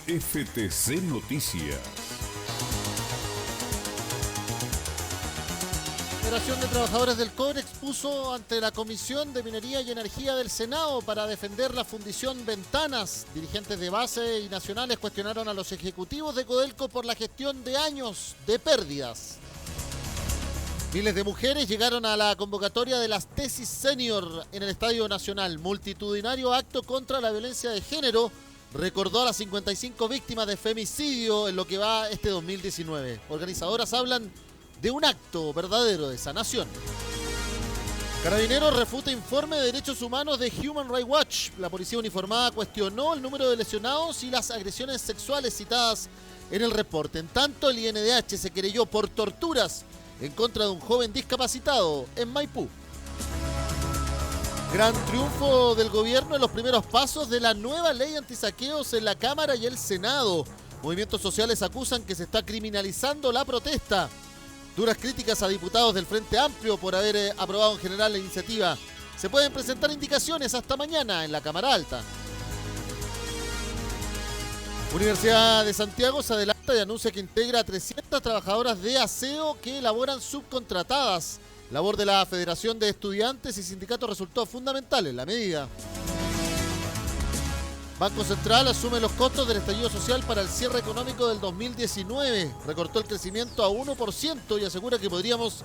FTC Noticias. La Federación de Trabajadores del Cobre expuso ante la Comisión de Minería y Energía del Senado para defender la fundición Ventanas. Dirigentes de base y nacionales cuestionaron a los ejecutivos de Codelco por la gestión de años de pérdidas. Miles de mujeres llegaron a la convocatoria de las tesis senior en el Estadio Nacional. Multitudinario acto contra la violencia de género recordó a las 55 víctimas de femicidio en lo que va este 2019. Organizadoras hablan de un acto verdadero de sanación. Carabineros refuta informe de derechos humanos de Human Rights Watch. La policía uniformada cuestionó el número de lesionados y las agresiones sexuales citadas en el reporte. En tanto, el INDH se querelló por torturas en contra de un joven discapacitado en Maipú. Gran triunfo del gobierno en los primeros pasos de la nueva ley antisaqueos en la Cámara y el Senado. Movimientos sociales acusan que se está criminalizando la protesta. Duras críticas a diputados del Frente Amplio por haber aprobado en general la iniciativa. Se pueden presentar indicaciones hasta mañana en la Cámara Alta. Universidad de Santiago se adelanta y anuncia que integra a 300 trabajadoras de aseo que elaboran subcontratadas. Labor de la Federación de Estudiantes y Sindicatos resultó fundamental en la medida. Banco Central asume los costos del estallido social para el cierre económico del 2019. Recortó el crecimiento a 1% y asegura que podríamos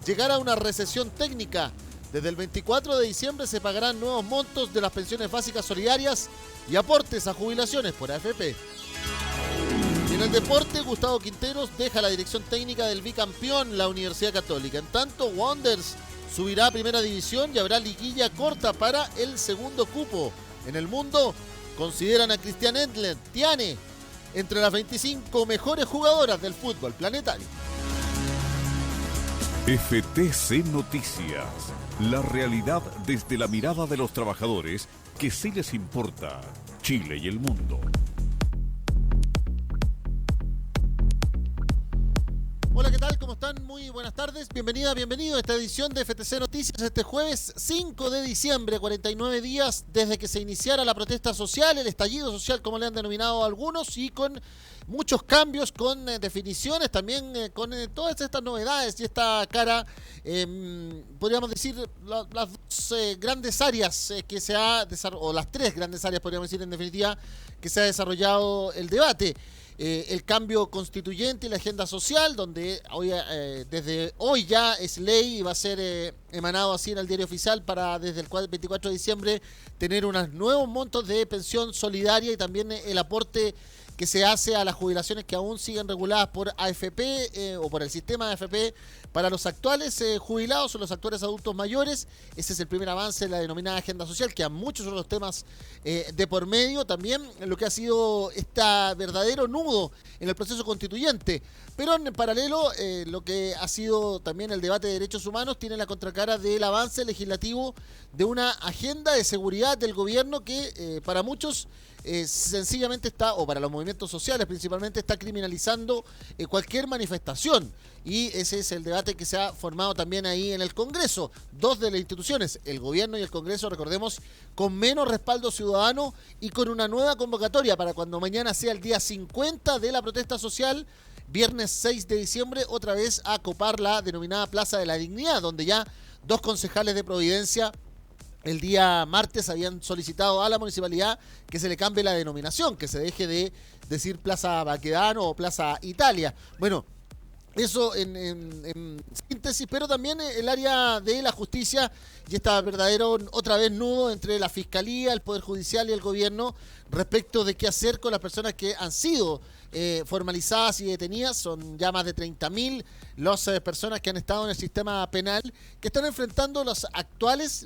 llegar a una recesión técnica. Desde el 24 de diciembre se pagarán nuevos montos de las pensiones básicas solidarias y aportes a jubilaciones por AFP. Y en el deporte, Gustavo Quinteros deja la dirección técnica del bicampeón, la Universidad Católica. En tanto, Wanderers subirá a Primera División y habrá liguilla corta para el segundo cupo. En el mundo, consideran a Christian Endler, Tiane, entre las 25 mejores jugadoras del fútbol planetario. FTC Noticias. La realidad desde la mirada de los trabajadores que sí les importa Chile y el mundo. Hola, ¿qué tal? ¿Cómo están? Muy buenas tardes. Bienvenida, bienvenido a esta edición de FTC Noticias este jueves 5 de diciembre, 49 días desde que se iniciara la protesta social, el estallido social, como le han denominado algunos, y con muchos cambios, con definiciones, también con todas estas novedades y esta cara, podríamos decir, las dos grandes áreas que se ha desarrollado, o las tres grandes áreas, podríamos decir en definitiva, que se ha desarrollado el debate. El cambio constituyente y la agenda social, donde hoy, desde hoy ya es ley y va a ser emanado así en el diario oficial para desde el 24 de diciembre tener unos nuevos montos de pensión solidaria y también el aporte que se hace a las jubilaciones que aún siguen reguladas por AFP o por el sistema de AFP para los actuales jubilados o los actuales adultos mayores. Ese es el primer avance de la denominada agenda social, que a muchos son los temas de por medio. También lo que ha sido este verdadero nudo en el proceso constituyente. Pero en paralelo, lo que ha sido también el debate de derechos humanos tiene la contracara del avance legislativo de una agenda de seguridad del gobierno que para muchos sencillamente está, o para los movimientos sociales principalmente, está criminalizando cualquier manifestación. Y ese es el debate que se ha formado también ahí en el Congreso. Dos de las instituciones, el gobierno y el Congreso, recordemos, con menos respaldo ciudadano y con una nueva convocatoria para cuando mañana sea el día 50 de la protesta social, viernes 6 de diciembre, otra vez a copar la denominada Plaza de la Dignidad, donde ya dos concejales de Providencia el día martes habían solicitado a la municipalidad que se le cambie la denominación, que se deje de decir Plaza Baquedano o Plaza Italia. Bueno, eso en síntesis, pero también el área de la justicia y está verdadero otra vez nudo entre la Fiscalía, el Poder Judicial y el Gobierno respecto de qué hacer con las personas que han sido formalizadas y detenidas. Son ya más de 30.000 las personas que han estado en el sistema penal, que están enfrentando las actuales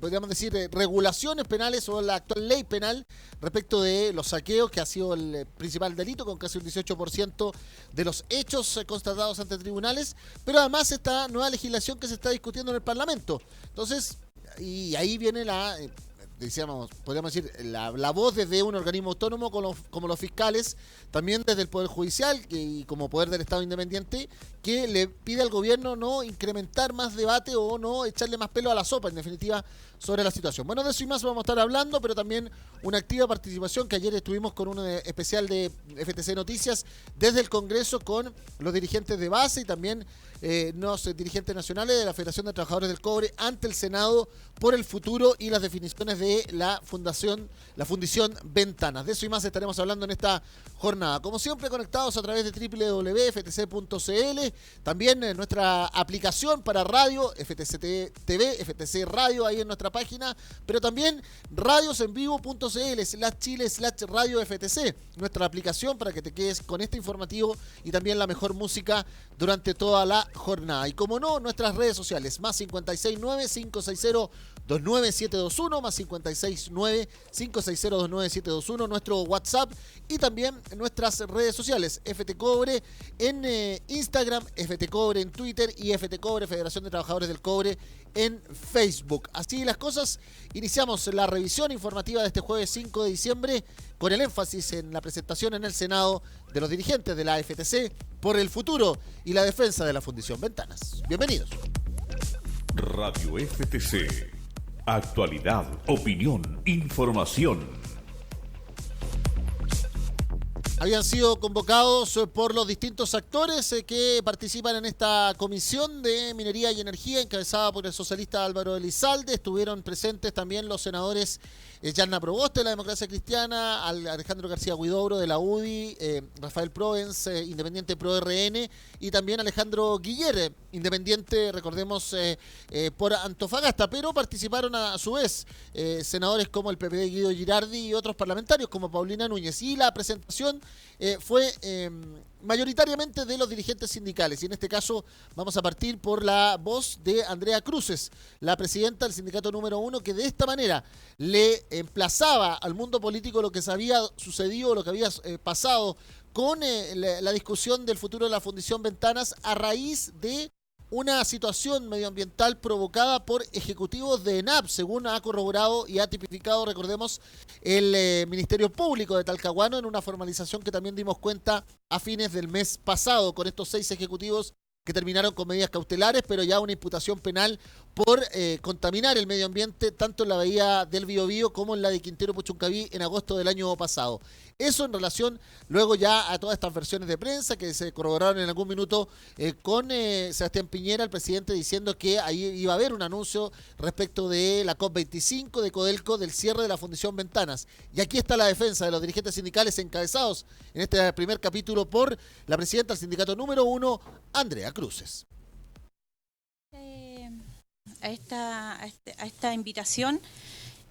podríamos decir, regulaciones penales o la actual ley penal respecto de los saqueos, que ha sido el principal delito, con casi un 18% de los hechos constatados ante tribunales, pero además esta nueva legislación que se está discutiendo en el Parlamento. Entonces, y ahí viene podríamos decir, la voz desde un organismo autónomo como los fiscales, también desde el Poder Judicial y como poder del Estado independiente, que le pide al gobierno no incrementar más debate o no echarle más pelo a la sopa, en definitiva, sobre la situación. Bueno, de eso y más vamos a estar hablando, pero también una activa participación que ayer estuvimos con un especial de FTC Noticias desde el Congreso con los dirigentes de base y también los dirigentes nacionales de la Federación de Trabajadores del Cobre ante el Senado por el futuro y las definiciones de la fundición Ventanas. De eso y más estaremos hablando en esta jornada. Como siempre, conectados a través de www.ftc.cl, también en nuestra aplicación para radio, FTC TV, FTC Radio, ahí en nuestra página, pero también radiosenvivo.cl/Chile/Radio FTC, nuestra aplicación para que te quedes con este informativo y también la mejor música durante toda la jornada. Y como no, nuestras redes sociales, más 569-560-29721, más 569-560-29721, nuestro WhatsApp y también nuestras redes sociales, FT Cobre en Instagram, FT Cobre en Twitter y FT Cobre, Federación de Trabajadores del Cobre, en Facebook. Así las cosas, iniciamos la revisión informativa de este jueves 5 de diciembre con el énfasis en la presentación en el Senado de los dirigentes de la FTC por el futuro y la defensa de la Fundición Ventanas. Bienvenidos. Radio FTC. Actualidad, opinión, información. Habían sido convocados por los distintos actores que participan en esta comisión de minería y energía encabezada por el socialista Álvaro Elizalde. Estuvieron presentes también los senadores Yanna Proboste de la Democracia Cristiana, Alejandro García Huidobro de la UDI, Rafael Provence, independiente Pro RN, y también Alejandro Guiller, independiente, recordemos, por Antofagasta, pero participaron a su vez senadores como el PPD Guido Girardi y otros parlamentarios como Paulina Núñez. Y la presentación fue mayoritariamente de los dirigentes sindicales, y en este caso vamos a partir por la voz de Andrea Cruces, la presidenta del sindicato número 1, que de esta manera le emplazaba al mundo político lo que se había sucedido, lo que había pasado con la discusión del futuro de la Fundición Ventanas a raíz de una situación medioambiental provocada por ejecutivos de ENAP, según ha corroborado y ha tipificado, recordemos, el Ministerio Público de Talcahuano en una formalización que también dimos cuenta a fines del mes pasado con estos 6 ejecutivos que terminaron con medidas cautelares, pero ya una imputación penal por contaminar el medio ambiente tanto en la bahía del Biobío como en la de Quintero Puchuncaví en agosto del año pasado. Eso en relación luego ya a todas estas versiones de prensa que se corroboraron en algún minuto con Sebastián Piñera, el presidente, diciendo que ahí iba a haber un anuncio respecto de la COP25 de Codelco del cierre de la Fundición Ventanas. Y aquí está la defensa de los dirigentes sindicales encabezados en este primer capítulo por la presidenta del sindicato número 1, Andrea Cruces. A esta invitación.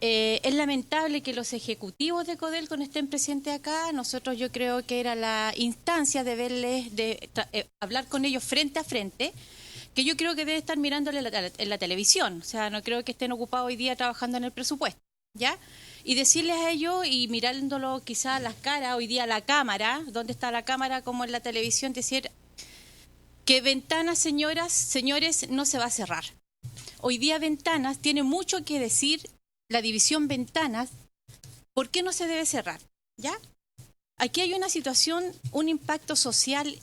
Es lamentable que los ejecutivos de Codelco no estén presentes acá. Nosotros, yo creo que era la instancia de verles, hablar con ellos frente a frente, que yo creo que debe estar mirándole en la televisión. O sea, no creo que estén ocupados hoy día trabajando en el presupuesto, ¿ya? Y decirles a ellos y mirándolo quizás las caras, hoy día la cámara, ¿dónde está la cámara? Como en la televisión, decir que Ventanas, señoras, señores, no se va a cerrar. Hoy día Ventanas tiene mucho que decir, la división Ventanas, ¿por qué no se debe cerrar? ¿Ya? Aquí hay una situación, un impacto social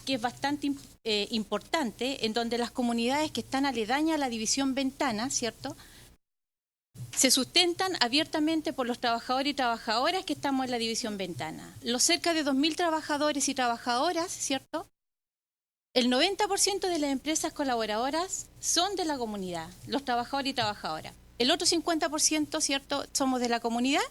que es bastante importante, en donde las comunidades que están aledañas a la división Ventanas, ¿cierto?, se sustentan abiertamente por los trabajadores y trabajadoras que estamos en la división Ventanas. Los cerca de 2.000 trabajadores y trabajadoras, ¿cierto?, el 90% de las empresas colaboradoras son de la comunidad, los trabajadores y trabajadoras. El otro 50%, ¿cierto?, somos de la comunidad,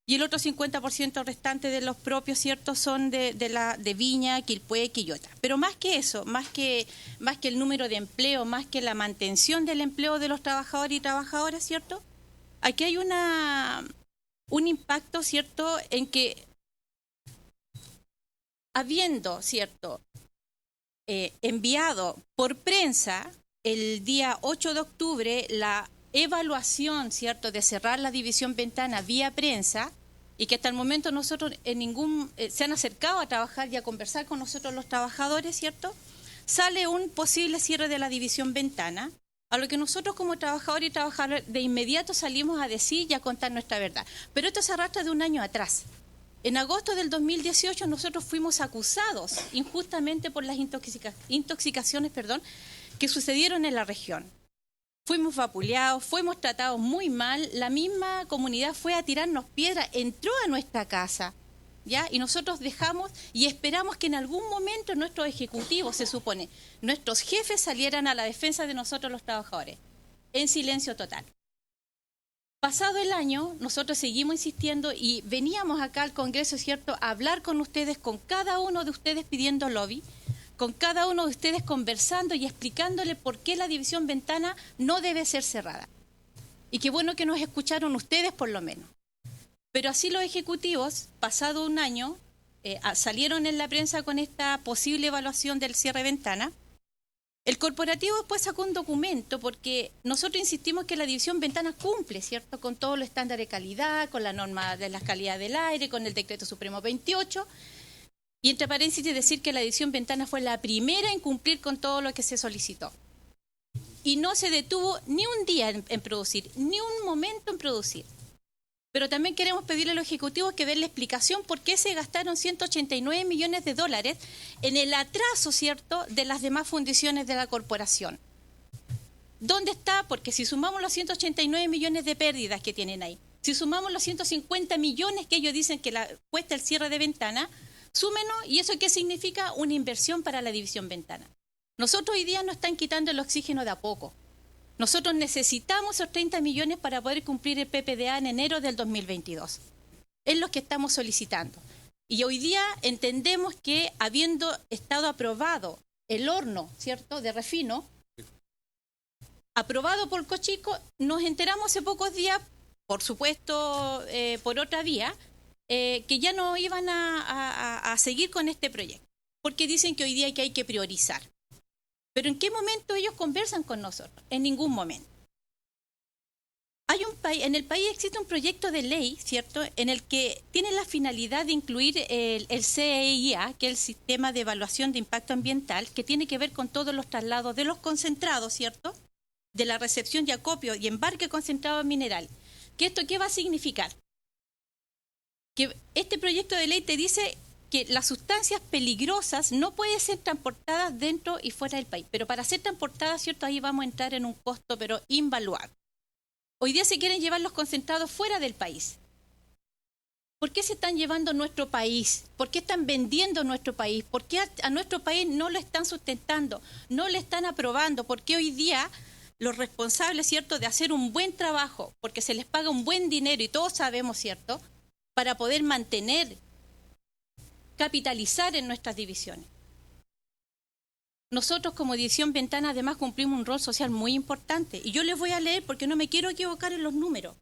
y el otro 50% restante de los propios, ¿cierto?, son de Viña, Quilpué, Quillota. Pero más que eso, más que el número de empleo, más que la mantención del empleo de los trabajadores y trabajadoras, ¿cierto?, aquí hay un impacto, ¿cierto?, en que habiendo, ¿cierto?, enviado por prensa el día 8 de octubre la evaluación, ¿cierto?, de cerrar la división Ventana vía prensa, y que hasta el momento nosotros se han acercado a trabajar y a conversar con nosotros los trabajadores, ¿cierto?, sale un posible cierre de la división Ventana. A lo que nosotros como trabajadores y trabajadoras de inmediato salimos a decir y a contar nuestra verdad. Pero esto se arrastra de un año atrás. En agosto del 2018 nosotros fuimos acusados injustamente por las intoxicaciones que sucedieron en la región. Fuimos vapuleados, fuimos tratados muy mal, la misma comunidad fue a tirarnos piedras, entró a nuestra casa, ¿ya? Y nosotros dejamos y esperamos que en algún momento nuestros ejecutivos, se supone, nuestros jefes salieran a la defensa de nosotros los trabajadores, en silencio total. Pasado el año, nosotros seguimos insistiendo y veníamos acá al Congreso, ¿cierto?, a hablar con ustedes, con cada uno de ustedes pidiendo lobby, con cada uno de ustedes conversando y explicándole por qué la división Ventana no debe ser cerrada. Y qué bueno que nos escucharon ustedes por lo menos. Pero así los ejecutivos, pasado un año, salieron en la prensa con esta posible evaluación del cierre de Ventana. El corporativo después sacó un documento porque nosotros insistimos que la división Ventana cumple, ¿cierto?, con todos los estándares de calidad, con la norma de la calidad del aire, con el decreto supremo 28. Y entre paréntesis decir que la división Ventana fue la primera en cumplir con todo lo que se solicitó. Y no se detuvo ni un día en producir, ni un momento en producir. Pero también queremos pedirle a los ejecutivos que den la explicación por qué se gastaron 189 millones de dólares en el atraso, ¿cierto?, de las demás fundiciones de la corporación. ¿Dónde está? Porque si sumamos los 189 millones de pérdidas que tienen ahí, si sumamos los 150 millones que ellos dicen que cuesta el cierre de Ventana, súmenos, ¿y eso qué significa? Una inversión para la división Ventana. Nosotros hoy día nos están quitando el oxígeno de a poco. Nosotros necesitamos esos 30 millones para poder cumplir el PPDA en enero del 2022. Es lo que estamos solicitando. Y hoy día entendemos que habiendo estado aprobado el horno, ¿cierto?, de refino, aprobado por Cochico, nos enteramos hace pocos días, por supuesto por otra vía, que ya no iban a seguir con este proyecto, porque dicen que hoy día hay que priorizar. Pero ¿en qué momento ellos conversan con nosotros? En ningún momento. En el país existe un proyecto de ley, ¿cierto?, en el que tiene la finalidad de incluir el CEIA, que es el Sistema de Evaluación de Impacto Ambiental, que tiene que ver con todos los traslados de los concentrados, ¿cierto?, de la recepción y acopio y embarque concentrado mineral. ¿Esto qué va a significar? Que este proyecto de ley te dice que las sustancias peligrosas no pueden ser transportadas dentro y fuera del país. Pero para ser transportadas, ¿cierto?, ahí vamos a entrar en un costo, pero invaluable. Hoy día se quieren llevar los concentrados fuera del país. ¿Por qué se están llevando nuestro país? ¿Por qué están vendiendo nuestro país? ¿Por qué a nuestro país no lo están sustentando? ¿No lo están aprobando? ¿Por qué hoy día los responsables, ¿cierto?, de hacer un buen trabajo, porque se les paga un buen dinero y todos sabemos, ¿cierto?, para poder mantener, capitalizar en nuestras divisiones? Nosotros como División Ventana además cumplimos un rol social muy importante. Y yo les voy a leer porque no me quiero equivocar en los números.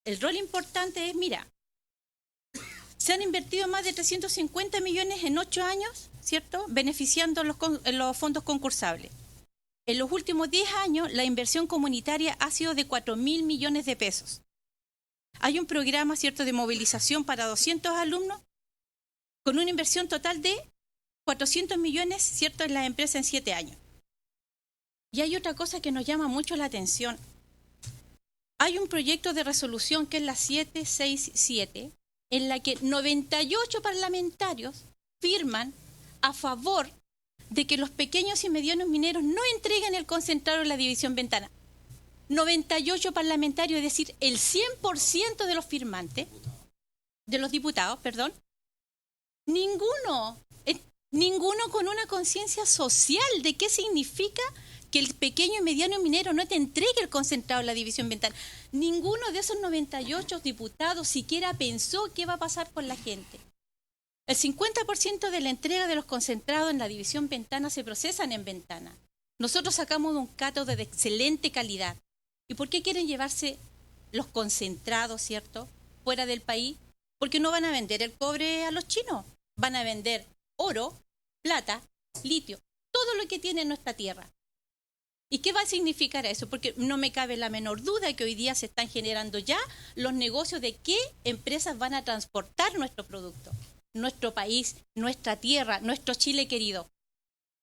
El rol importante es, mira, se han invertido más de 350 millones en 8 años, ¿cierto?, beneficiando los fondos concursables. En los últimos 10 años la inversión comunitaria ha sido de 4.000 millones de pesos. Hay un programa, ¿cierto?, de movilización para 200 alumnos con una inversión total de 400 millones, ¿cierto?, en las empresas en 7 años. Y hay otra cosa que nos llama mucho la atención. Hay un proyecto de resolución que es la 767, en la que 98 parlamentarios firman a favor de que los pequeños y medianos mineros no entreguen el concentrado en la División Ventana. 98 parlamentarios, es decir, el 100% de los firmantes, de los diputados, perdón, ninguno con una conciencia social de qué significa que el pequeño y mediano minero no te entregue el concentrado en la División Ventana. Ninguno de esos 98 diputados siquiera pensó qué va a pasar con la gente. El 50% de la entrega de los concentrados en la División Ventana se procesan en Ventana. Nosotros sacamos un cátodo de excelente calidad. ¿Y por qué quieren llevarse los concentrados, ¿cierto?, fuera del país? Porque no van a vender el cobre a los chinos. Van a vender oro, plata, litio, todo lo que tiene nuestra tierra. ¿Y qué va a significar eso? Porque no me cabe la menor duda que hoy día se están generando ya los negocios de qué empresas van a transportar nuestro producto, nuestro país, nuestra tierra, nuestro Chile querido.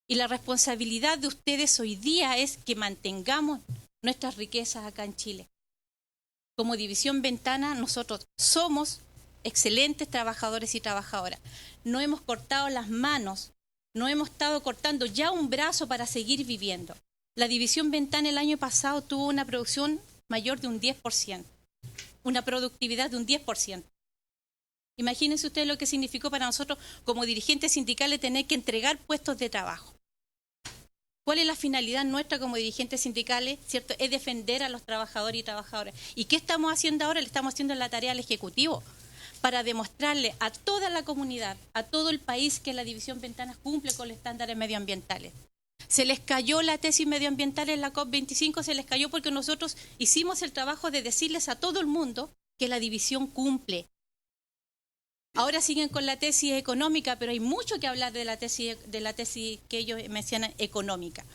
Y la responsabilidad de ustedes hoy día es que mantengamos nuestras riquezas acá en Chile. Como División Ventana, nosotros somos excelentes trabajadores y trabajadoras. No hemos cortado las manos, no hemos estado cortando ya un brazo para seguir viviendo. La División Ventana el año pasado tuvo una producción mayor de un 10%, una productividad de un 10%. Imagínense ustedes lo que significó para nosotros como dirigentes sindicales tener que entregar puestos de trabajo. ¿Cuál es la finalidad nuestra como dirigentes sindicales? ¿Cierto? Es defender a los trabajadores y trabajadoras. ¿Y qué estamos haciendo ahora? Le estamos haciendo la tarea al Ejecutivo para demostrarle a toda la comunidad, a todo el país, que la División Ventanas cumple con los estándares medioambientales. Se les cayó la tesis medioambiental en la COP25, se les cayó porque nosotros hicimos el trabajo de decirles a todo el mundo que la división cumple. Ahora siguen con la tesis económica, pero hay mucho que hablar de la tesis que ellos mencionan económica.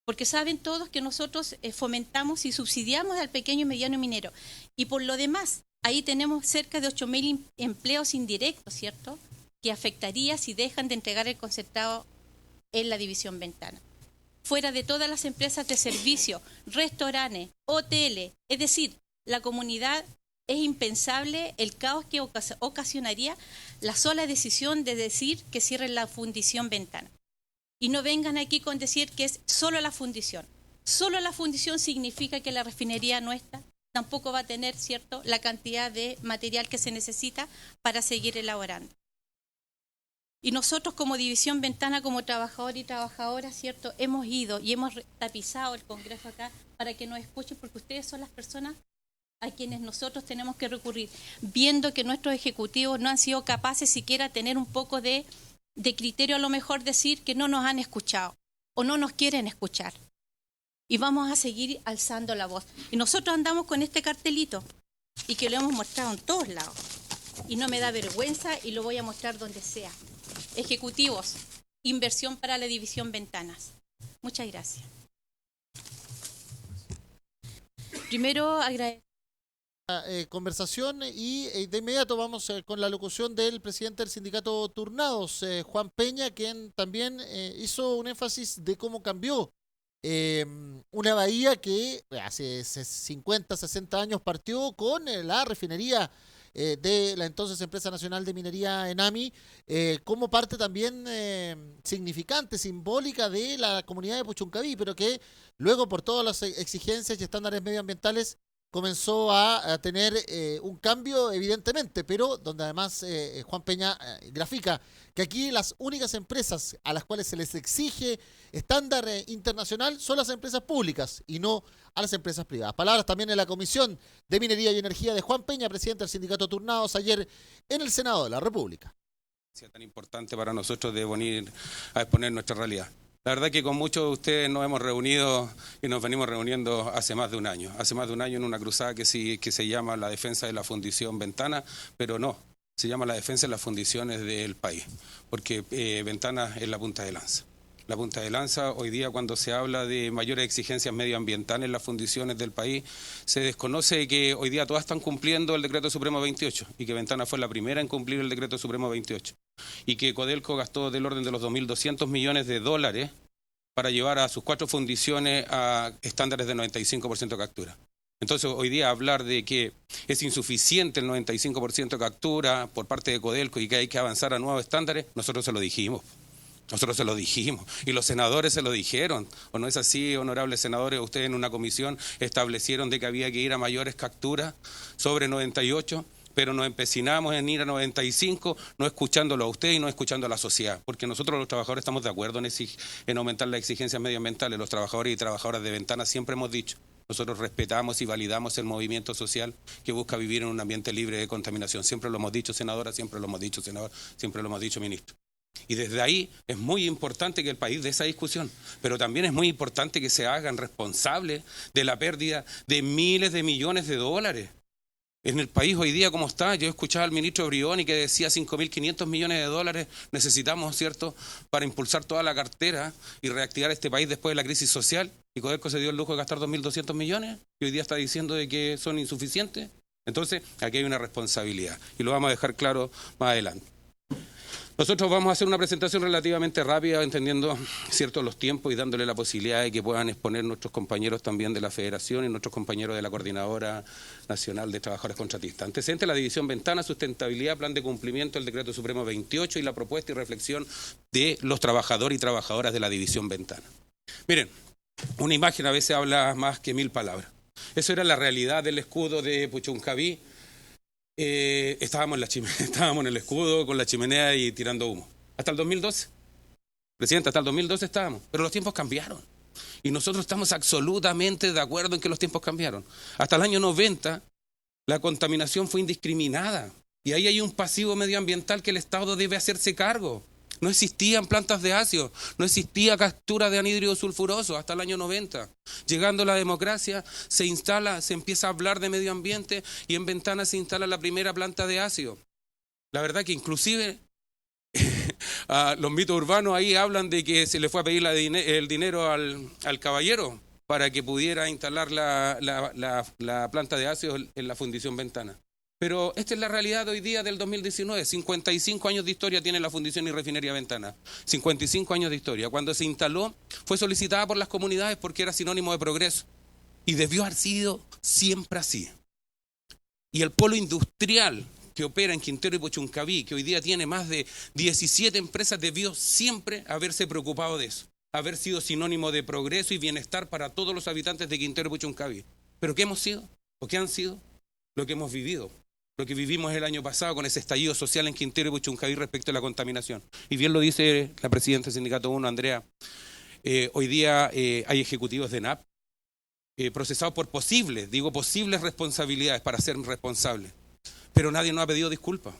Porque saben todos que nosotros fomentamos y subsidiamos al pequeño y mediano minero. Y por lo demás, ahí tenemos cerca de 8.000 empleos indirectos, ¿cierto?, que afectaría si dejan de entregar el concentrado en la División Ventana. Fuera de todas las empresas de servicio, restaurantes, hoteles, es decir, la comunidad, es impensable el caos que ocasionaría la sola decisión de decir que cierren la fundición Ventana. Y no vengan aquí con decir que es solo la fundición. Solo la fundición significa que la refinería nuestra tampoco va a tener, ¿cierto?, la cantidad de material que se necesita para seguir elaborando. Y nosotros como División Ventana, como trabajadores y trabajadoras, ¿cierto?, hemos ido y hemos tapizado el Congreso acá para que nos escuchen, porque ustedes son las personas a quienes nosotros tenemos que recurrir, viendo que nuestros ejecutivos no han sido capaces siquiera de tener un poco de criterio, a lo mejor decir que no nos han escuchado o no nos quieren escuchar. Y vamos a seguir alzando la voz. Y nosotros andamos con este cartelito y que lo hemos mostrado en todos lados. Y no me da vergüenza y lo voy a mostrar donde sea. Ejecutivos, inversión para la División Ventanas. Muchas gracias. Primero, agradecer. Conversación y de inmediato vamos con la locución del presidente del sindicato Turnados, Juan Peña, quien también hizo un énfasis de cómo cambió una bahía que hace 50, 60 años partió con la refinería de la entonces Empresa Nacional de Minería ENAMI, como parte también significante, simbólica de la comunidad de Puchuncaví, pero que luego por todas las exigencias y estándares medioambientales comenzó a tener un cambio, evidentemente, pero donde además Juan Peña grafica que aquí las únicas empresas a las cuales se les exige estándar internacional son las empresas públicas y no a las empresas privadas. Palabras también en la Comisión de Minería y Energía de Juan Peña, presidente del sindicato Turnados, ayer en el Senado de la República. Es tan importante para nosotros de venir a exponer nuestra realidad. La verdad que con muchos de ustedes nos hemos reunido y nos venimos reuniendo hace más de un año. Hace más de un año en una cruzada que se llama la defensa de la fundición Ventana, pero no, se llama la defensa de las fundiciones del país, porque Ventana es la punta de lanza. La punta de lanza, hoy día cuando se habla de mayores exigencias medioambientales en las fundiciones del país, se desconoce que hoy día todas están cumpliendo el Decreto Supremo 28 y que Ventana fue la primera en cumplir el Decreto Supremo 28 y que Codelco gastó del orden de los 2.200 millones de dólares para llevar a sus 4 fundiciones a estándares de 95% de captura. Entonces, hoy día hablar de que es insuficiente el 95% de captura por parte de Codelco y que hay que avanzar a nuevos estándares, nosotros se lo dijimos. Nosotros se lo dijimos y los senadores se lo dijeron. ¿O no es así, honorables senadores? Ustedes en una comisión establecieron de que había que ir a mayores capturas sobre 98, pero nos empecinamos en ir a 95, no escuchándolo a ustedes y no escuchando a la sociedad. Porque nosotros los trabajadores estamos de acuerdo en aumentar las exigencias medioambientales. Los trabajadores y trabajadoras de Ventana siempre hemos dicho, nosotros respetamos y validamos el movimiento social que busca vivir en un ambiente libre de contaminación. Siempre lo hemos dicho, senadora, siempre lo hemos dicho, senador, siempre lo hemos dicho, ministro. Y desde ahí es muy importante que el país dé esa discusión, pero también es muy importante que se hagan responsables de la pérdida de miles de millones de dólares. En el país hoy día, ¿cómo está? Yo escuchaba al ministro Brioni que decía 5.500 millones de dólares necesitamos, ¿cierto?, para impulsar toda la cartera y reactivar este país después de la crisis social. Y Codelco se dio el lujo de gastar 2.200 millones y hoy día está diciendo de que son insuficientes. Entonces, aquí hay una responsabilidad y lo vamos a dejar claro más adelante. Nosotros vamos a hacer una presentación relativamente rápida, entendiendo ciertos los tiempos y dándole la posibilidad de que puedan exponer nuestros compañeros también de la Federación y nuestros compañeros de la Coordinadora Nacional de Trabajadores Contratistas. Antecedente, la División Ventana, Sustentabilidad, Plan de Cumplimiento del Decreto Supremo 28 y la propuesta y reflexión de los trabajadores y trabajadoras de la División Ventana. Miren, una imagen a veces habla más que 1000 palabras. Eso era la realidad del escudo de Puchuncaví. Estábamos en el escudo con la chimenea y tirando humo. Hasta el 2012. Presidente, hasta el 2012 estábamos. Pero los tiempos cambiaron. Y nosotros estamos absolutamente de acuerdo en que los tiempos cambiaron. Hasta el año 90, la contaminación fue indiscriminada. Y ahí hay un pasivo medioambiental que el Estado debe hacerse cargo. No existían plantas de ácido, no existía captura de anhídrido sulfuroso hasta el año 90. Llegando la democracia, se empieza a hablar de medio ambiente y en Ventana se instala la primera planta de ácido. La verdad que inclusive los mitos urbanos ahí hablan de que se le fue a pedir el dinero al caballero para que pudiera instalar la planta de ácido en la Fundición Ventana. Pero esta es la realidad hoy día del 2019. 55 años de historia tiene la Fundición y Refinería Ventana. 55 años de historia. Cuando se instaló, fue solicitada por las comunidades porque era sinónimo de progreso. Y debió haber sido siempre así. Y el polo industrial que opera en Quintero y Puchuncaví, que hoy día tiene más de 17 empresas, debió siempre haberse preocupado de eso. Haber sido sinónimo de progreso y bienestar para todos los habitantes de Quintero y Puchuncaví. ¿Pero qué hemos sido? ¿O qué han sido? Lo que hemos vivido. Lo que vivimos el año pasado con ese estallido social en Quintero y Puchuncaví respecto a la contaminación. Y bien lo dice la presidenta del Sindicato 1, Andrea, hoy día hay ejecutivos de ENAP procesados por posibles responsabilidades para ser responsables. Pero nadie nos ha pedido disculpas.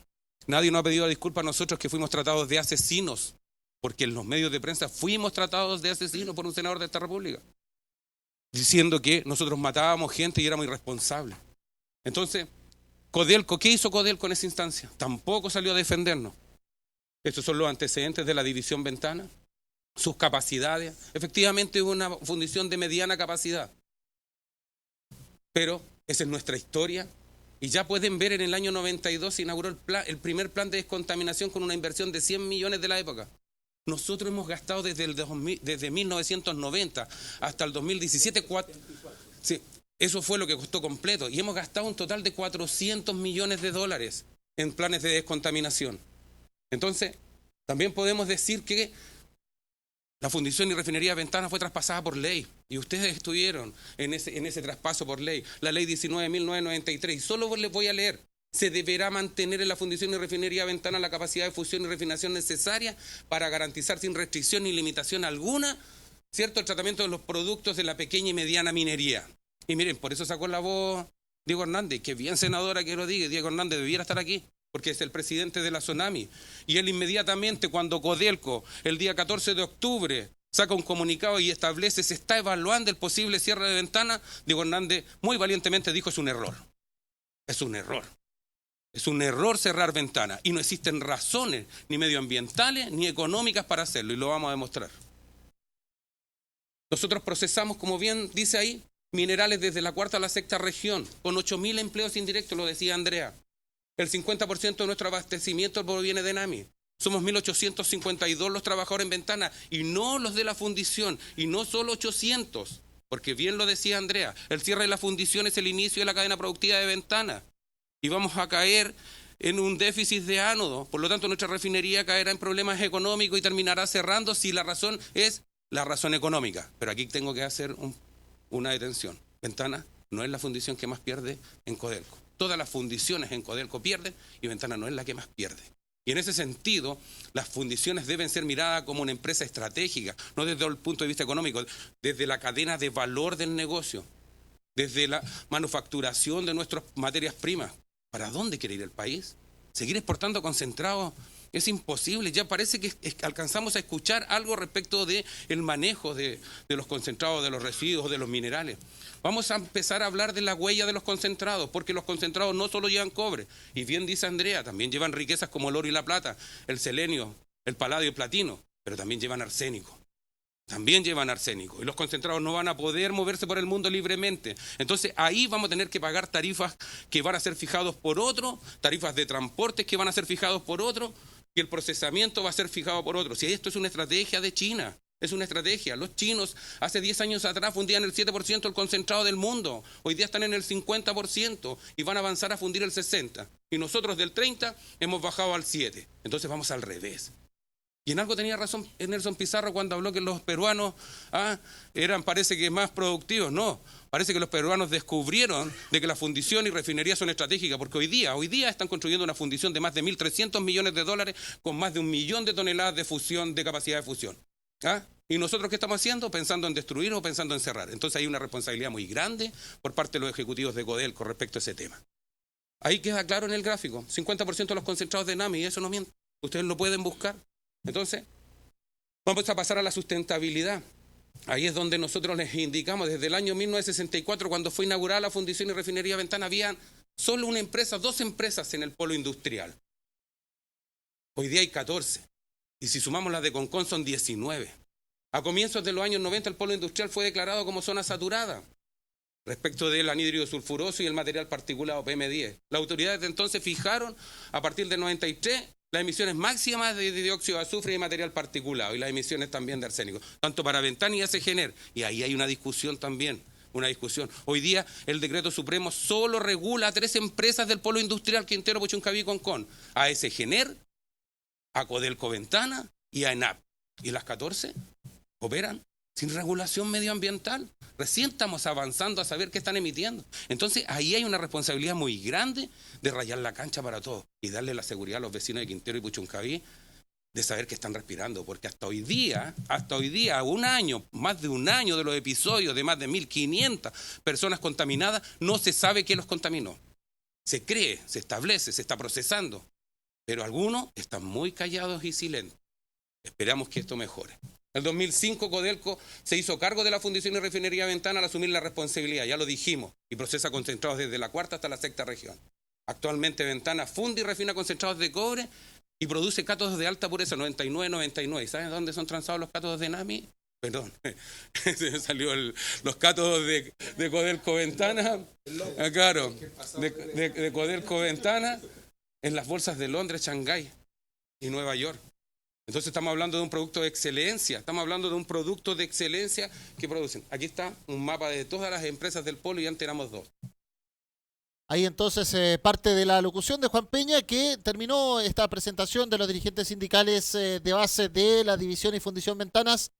Nadie nos ha pedido disculpas a nosotros que fuimos tratados de asesinos, porque en los medios de prensa fuimos tratados de asesinos por un senador de esta república, diciendo que nosotros matábamos gente y éramos irresponsables. Entonces, Codelco, ¿qué hizo Codelco en esa instancia? Tampoco salió a defendernos. Estos son los antecedentes de la División Ventana, sus capacidades. Efectivamente es una fundición de mediana capacidad. Pero esa es nuestra historia. Y ya pueden ver, en el año 92 se inauguró el primer plan de descontaminación con una inversión de 100 millones de la época. Nosotros hemos gastado desde 1990 hasta el 2017, sí, eso fue lo que costó completo. Y hemos gastado un total de 400 millones de dólares en planes de descontaminación. Entonces, también podemos decir que la Fundición y Refinería Ventana fue traspasada por ley. Y ustedes estuvieron en ese traspaso por ley. La ley 19.993. Y solo les voy a leer. Se deberá mantener en la Fundición y Refinería Ventana la capacidad de fusión y refinación necesaria para garantizar sin restricción ni limitación alguna, ¿cierto?, el tratamiento de los productos de la pequeña y mediana minería. Y miren, por eso sacó la voz Diego Hernández, que bien senadora que lo diga, Diego Hernández debiera estar aquí, porque es el presidente de la SONAMI. Y él inmediatamente, cuando Codelco, el día 14 de octubre, saca un comunicado y establece, se está evaluando el posible cierre de Ventana, Diego Hernández muy valientemente dijo, es un error. Es un error. Es un error cerrar Ventana. Y no existen razones, ni medioambientales, ni económicas para hacerlo, y lo vamos a demostrar. Nosotros procesamos, como bien dice ahí, minerales desde la cuarta a la sexta región, con 8.000 empleos indirectos, lo decía Andrea. El 50% de nuestro abastecimiento proviene de ENAMI. Somos 1.852 los trabajadores en Ventana, y no los de la fundición, y no solo 800, porque bien lo decía Andrea, el cierre de la fundición es el inicio de la cadena productiva de Ventana, y vamos a caer en un déficit de ánodo. Por lo tanto, nuestra refinería caerá en problemas económicos y terminará cerrando si la razón es la razón económica. Pero aquí tengo que hacer una detención. Ventana no es la fundición que más pierde en Codelco. Todas las fundiciones en Codelco pierden y Ventana no es la que más pierde. Y en ese sentido, las fundiciones deben ser miradas como una empresa estratégica, no desde el punto de vista económico, desde la cadena de valor del negocio, desde la manufacturación de nuestras materias primas. ¿Para dónde quiere ir el país? ¿Seguir exportando concentrados? Es imposible. Ya parece que alcanzamos a escuchar algo respecto del manejo de los concentrados, de los residuos, de los minerales. Vamos a empezar a hablar de la huella de los concentrados, porque los concentrados no solo llevan cobre, y bien dice Andrea, también llevan riquezas como el oro y la plata, el selenio, el paladio y el platino, pero también llevan arsénico. También llevan arsénico, y los concentrados no van a poder moverse por el mundo libremente. Entonces ahí vamos a tener que pagar tarifas que van a ser fijados por otro, tarifas de transportes que van a ser fijados por otro, y el procesamiento va a ser fijado por otros. Y esto es una estrategia de China. Es una estrategia. Los chinos hace 10 años atrás fundían el 7% del concentrado del mundo. Hoy día están en el 50% y van a avanzar a fundir el 60%. Y nosotros del 30% hemos bajado al 7%. Entonces vamos al revés. Y en algo tenía razón Nelson Pizarro cuando habló que los peruanos eran, parece que, más productivos. No, parece que los peruanos descubrieron de que la fundición y refinería son estratégicas, porque hoy día están construyendo una fundición de más de 1.300 millones de dólares con más de 1 millón de toneladas de fusión, de capacidad de fusión. ¿Y nosotros qué estamos haciendo? Pensando en destruir o pensando en cerrar. Entonces hay una responsabilidad muy grande por parte de los ejecutivos de Codelco respecto a ese tema. Ahí queda claro en el gráfico, 50% de los concentrados de NAMI, y eso no miente. Ustedes lo pueden buscar. Entonces, vamos a pasar a la sustentabilidad. Ahí es donde nosotros les indicamos, desde el año 1964, cuando fue inaugurada la fundición y refinería Ventana, había solo una empresa, 2 empresas en el polo industrial. Hoy día hay 14. Y si sumamos las de Concón son 19. A comienzos de los años 90 el polo industrial fue declarado como zona saturada respecto del anhídrido sulfuroso y el material particulado PM10. Las autoridades de entonces fijaron a partir del 93 las emisiones máximas de dióxido de azufre y de material particulado y las emisiones también de arsénico, tanto para Ventana y ACGENER. Y ahí hay una discusión también. Hoy día el decreto supremo solo regula a 3 empresas del polo industrial: Quintero, Puchuncaví y Concón. A ACGENER, a Codelco Ventana y a ENAP. ¿Y las 14 operan sin regulación medioambiental? Recién estamos avanzando a saber qué están emitiendo. Entonces ahí hay una responsabilidad muy grande de rayar la cancha para todos y darle la seguridad a los vecinos de Quintero y Puchuncaví de saber que están respirando, porque hasta hoy día, un año, más de un año de los episodios de más de 1.500 personas contaminadas, no se sabe qué los contaminó. Se cree, se establece, se está procesando, pero algunos están muy callados y silentes. Esperamos que esto mejore. En el 2005 Codelco se hizo cargo de la fundición y refinería Ventana al asumir la responsabilidad, ya lo dijimos, y procesa concentrados desde la 4ª hasta la 6ª región. Actualmente Ventana funde y refina concentrados de cobre y produce cátodos de alta pureza, 99. ¿Saben dónde son transados los cátodos de NAMI? Perdón, se me salió los cátodos de Codelco Ventana, claro, de Codelco Ventana en las bolsas de Londres, Shanghái y Nueva York. Entonces estamos hablando de un producto de excelencia, que producen. Aquí está un mapa de todas las empresas del polo y antes éramos 2. Ahí entonces parte de la locución de Juan Peña, que terminó esta presentación de los dirigentes sindicales de base de la División y Fundición Ventanas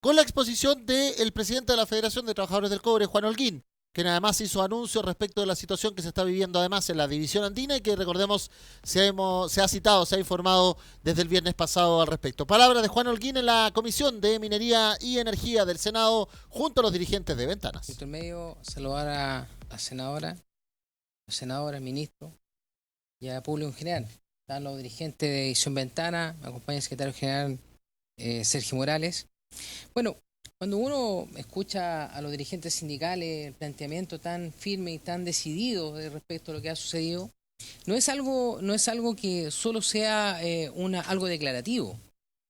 con la exposición del presidente de la Federación de Trabajadores del Cobre, Juan Holguín, quien además hizo anuncios respecto de la situación que se está viviendo además en la división andina y que, recordemos, se ha informado desde el viernes pasado al respecto. Palabras de Juan Holguín en la Comisión de Minería y Energía del Senado junto a los dirigentes de Ventanas. En medio, saludar a la senadora, ministro y a público en general. Están los dirigentes de División Ventana, me acompaña el secretario general Sergio Morales. Bueno, cuando uno escucha a los dirigentes sindicales el planteamiento tan firme y tan decidido respecto a lo que ha sucedido, no es algo que solo sea algo declarativo.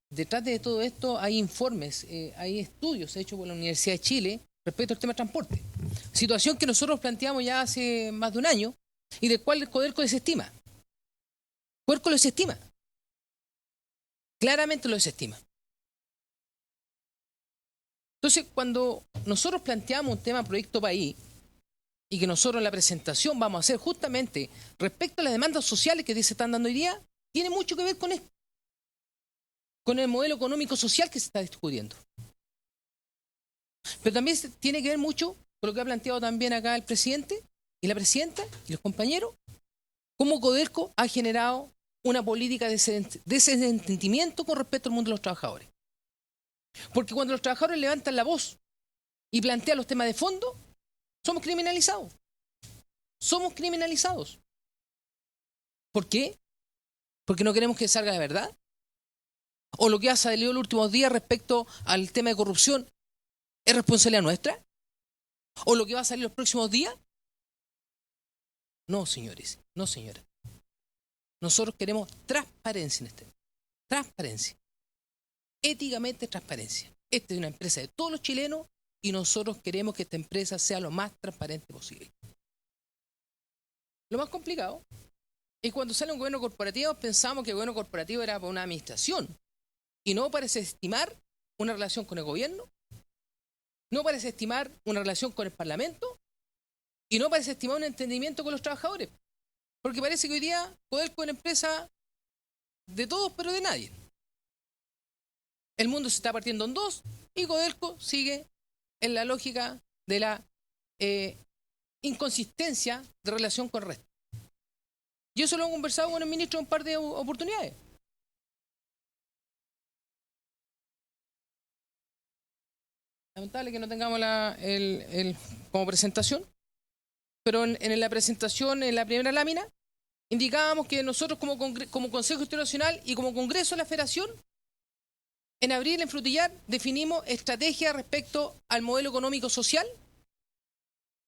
Detrás de todo esto hay informes, hay estudios hechos por la Universidad de Chile respecto al tema de transporte. Situación que nosotros planteamos ya hace más de un año y del cual el Codelco desestima. Codelco lo desestima. Claramente lo desestima. Entonces, cuando nosotros planteamos un tema proyecto país y que nosotros en la presentación vamos a hacer justamente respecto a las demandas sociales que se están dando hoy día, tiene mucho que ver con esto, con el modelo económico social que se está discutiendo. Pero también tiene que ver mucho con lo que ha planteado también acá el presidente y la presidenta y los compañeros, cómo Codelco ha generado una política de desentendimiento con respecto al mundo de los trabajadores. Porque cuando los trabajadores levantan la voz y plantean los temas de fondo, somos criminalizados. Somos criminalizados. ¿Por qué? Porque no queremos que salga la verdad. ¿O lo que ha salido en los últimos días respecto al tema de corrupción es responsabilidad nuestra? ¿O lo que va a salir los próximos días? No, señores, no, señora. Nosotros queremos transparencia en este tema. Transparencia. Éticamente transparencia. Esta es una empresa de todos los chilenos y nosotros queremos que esta empresa sea lo más transparente posible. Lo más complicado Y cuando sale un gobierno corporativo, pensamos que el gobierno corporativo era para una administración y no para desestimar una relación con el gobierno, no para desestimar una relación con el Parlamento y no para desestimar un entendimiento con los trabajadores. Porque parece que hoy día Codelco es una empresa de todos pero de nadie. El mundo se está partiendo en dos y Codelco sigue en la lógica de la inconsistencia de relación con el resto. Yo eso lo he conversado con el ministro en un par de oportunidades. Lamentable que no tengamos como presentación, pero en la presentación, en la primera lámina, indicábamos que nosotros como Consejo Institucional y como Congreso de la Federación, en abril, en Frutillar, definimos estrategias respecto al modelo económico social,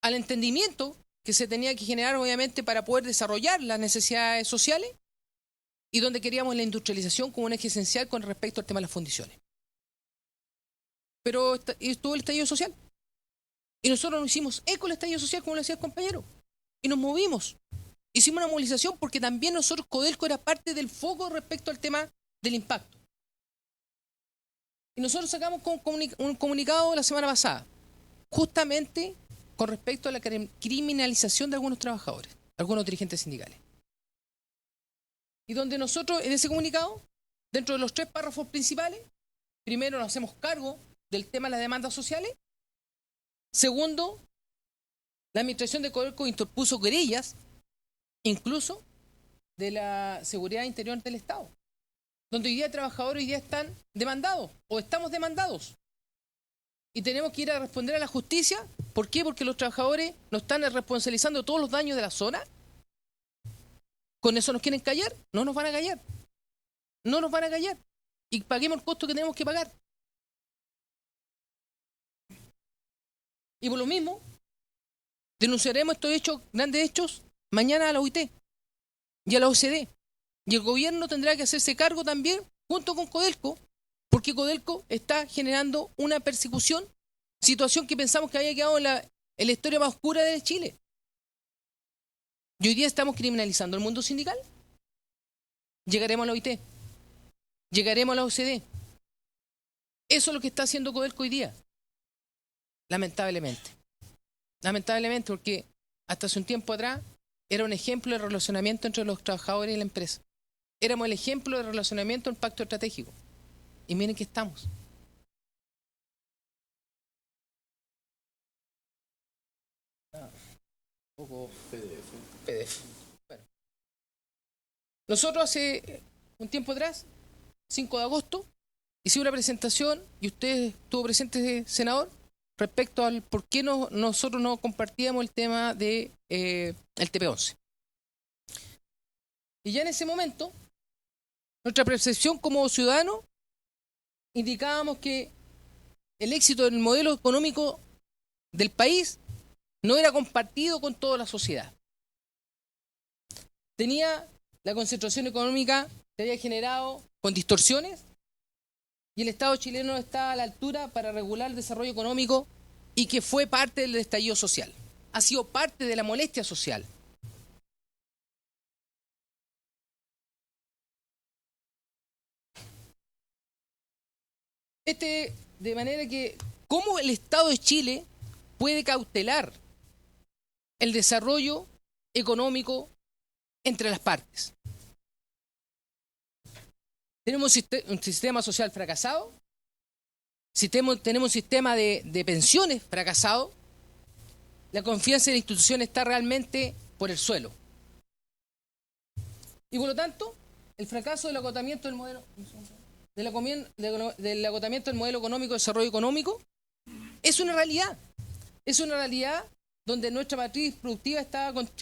al entendimiento que se tenía que generar, obviamente, para poder desarrollar las necesidades sociales y donde queríamos la industrialización como un eje esencial con respecto al tema de las fundiciones. Pero estuvo el estallido social. Y nosotros nos hicimos eco del estallido social, como lo decía el compañero. Y nos movimos. Hicimos una movilización porque también nosotros, Codelco, era parte del foco respecto al tema del impacto. Y nosotros sacamos un comunicado la semana pasada, justamente con respecto a la criminalización de algunos trabajadores, algunos dirigentes sindicales. Y donde nosotros, en ese comunicado, dentro de los 3 párrafos principales, primero nos hacemos cargo del tema de las demandas sociales. Segundo, la administración de Codelco interpuso querellas, incluso de la seguridad interior del Estado, donde hoy día trabajadores hoy día están demandados o estamos demandados. Y tenemos que ir a responder a la justicia. ¿Por qué? Porque los trabajadores nos están responsabilizando de todos los daños de la zona. ¿Con eso nos quieren callar? No nos van a callar. No nos van a callar. Y paguemos el costo que tenemos que pagar. Y por lo mismo, denunciaremos estos hechos, grandes hechos, mañana a la OIT y a la OCDE. Y el gobierno tendrá que hacerse cargo también, junto con Codelco, porque Codelco está generando una persecución, situación que pensamos que había quedado en la historia más oscura de Chile. Y hoy día estamos criminalizando el mundo sindical. Llegaremos a la OIT, llegaremos a la OCDE. Eso es lo que está haciendo Codelco hoy día. Lamentablemente. Lamentablemente, porque hasta hace un tiempo atrás era un ejemplo de relacionamiento entre los trabajadores y la empresa. Éramos el ejemplo de relacionamiento en pacto estratégico. Y miren que estamos. Un poco PDF. Bueno. Nosotros hace un tiempo atrás, 5 de agosto, hicimos una presentación y usted estuvo presente, senador, respecto al por qué nosotros no compartíamos el tema de el TP11. Y ya en ese momento, nuestra percepción como ciudadanos, indicábamos que el éxito del modelo económico del país no era compartido con toda la sociedad. Tenía la concentración económica, se había generado con distorsiones y el Estado chileno no estaba a la altura para regular el desarrollo económico y que fue parte del estallido social. Ha sido parte de la molestia social. De manera que, ¿cómo el Estado de Chile puede cautelar el desarrollo económico entre las partes? Tenemos un sistema social fracasado, tenemos un sistema de pensiones fracasado, la confianza en la institución está realmente por el suelo. Y por lo tanto, el fracaso del agotamiento del modelo... del agotamiento del modelo económico, desarrollo económico, es una realidad. Es una realidad donde nuestra matriz productiva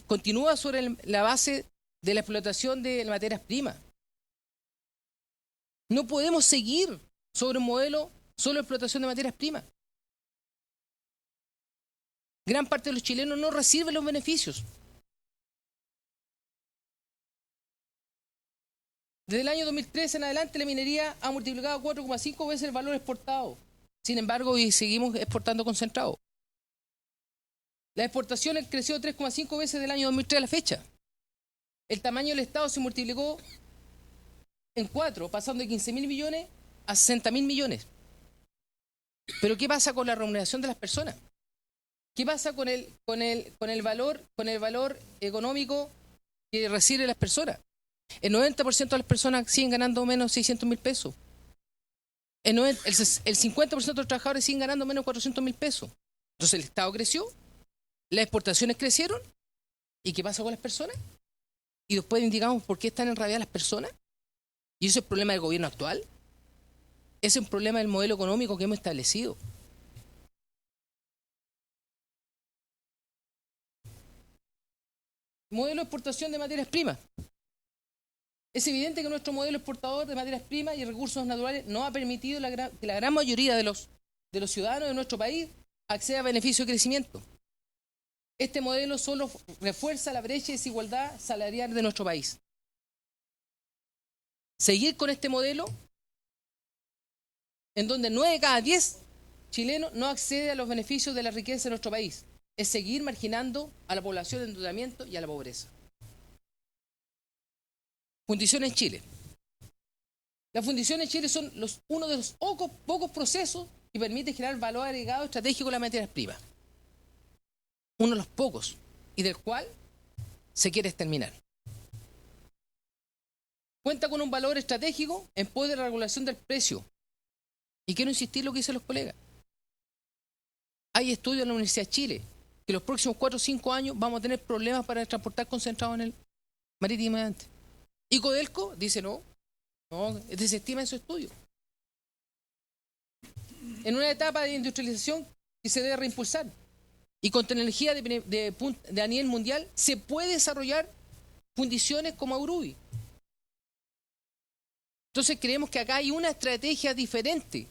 continúa sobre la base de la explotación de materias primas. No podemos seguir sobre un modelo solo de explotación de materias primas. Gran parte de los chilenos no reciben los beneficios. Desde el año 2013 en adelante la minería ha multiplicado 4,5 veces el valor exportado. Sin embargo, hoy seguimos exportando concentrado. Las exportaciones han crecido 3,5 veces del año 2003 a la fecha. el tamaño del Estado se multiplicó en 4, pasando de 15.000 millones a 60.000 millones. Pero ¿qué pasa con la remuneración de las personas? ¿Qué pasa con el valor económico que reciben las personas? El 90% de las personas siguen ganando menos de 600.000 pesos. El 50% de los trabajadores siguen ganando menos de 400.000 pesos. Entonces el Estado creció, las exportaciones crecieron, ¿y qué pasa con las personas? Y después indicamos por qué están enrabiadas las personas. ¿Y ese es el problema del gobierno actual? Ese es un problema del modelo económico que hemos establecido. Modelo de exportación de materias primas. Es evidente que nuestro modelo exportador de materias primas y recursos naturales no ha permitido que la gran mayoría de los ciudadanos de nuestro país acceda a beneficios de crecimiento. Este modelo solo refuerza la brecha y desigualdad salarial de nuestro país. Seguir con este modelo, en donde 9 de cada 10 chilenos no accede a los beneficios de la riqueza de nuestro país, es seguir marginando a la población de endeudamiento y a la pobreza. Fundiciones en Chile. Las fundiciones en Chile son uno de los pocos procesos que permite generar valor agregado estratégico en las materias primas. Uno de los pocos, y del cual se quiere exterminar. Cuenta con un valor estratégico en pos de la regulación del precio. Y quiero insistir en lo que dicen los colegas. Hay estudios en la Universidad de Chile que los próximos 4 o 5 años vamos a tener problemas para transportar concentrados en el marítimamente. Y Codelco dice no, desestima en su estudio. En una etapa de industrialización que se debe reimpulsar y con tecnología a nivel mundial se puede desarrollar fundiciones como Urubi. Entonces creemos que acá hay una estrategia diferente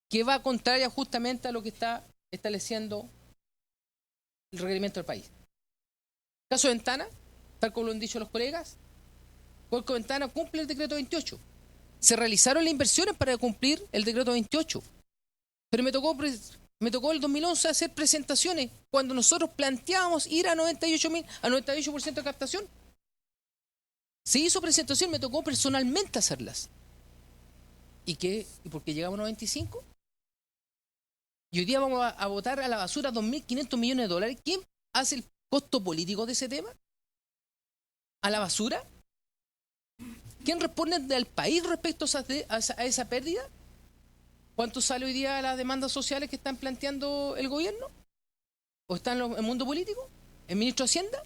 que va contraria justamente a lo que está estableciendo el requerimiento del país. Caso Ventana, tal como lo han dicho los colegas, Codelco Ventana cumple el decreto 28. Se realizaron las inversiones para cumplir el decreto 28. Pero me tocó el 2011 hacer presentaciones cuando nosotros planteábamos ir a 98% de captación. Se hizo presentación, me tocó personalmente hacerlas. ¿Y por qué llegamos a 95? Y hoy día vamos a botar a la basura 2.500 millones de dólares. ¿Quién hace el costo político de ese tema? ¿A la basura? ¿Quién responde al país respecto a esa pérdida? ¿Cuánto sale hoy día las demandas sociales que están planteando el gobierno? ¿O está en el mundo político? ¿El ministro de Hacienda?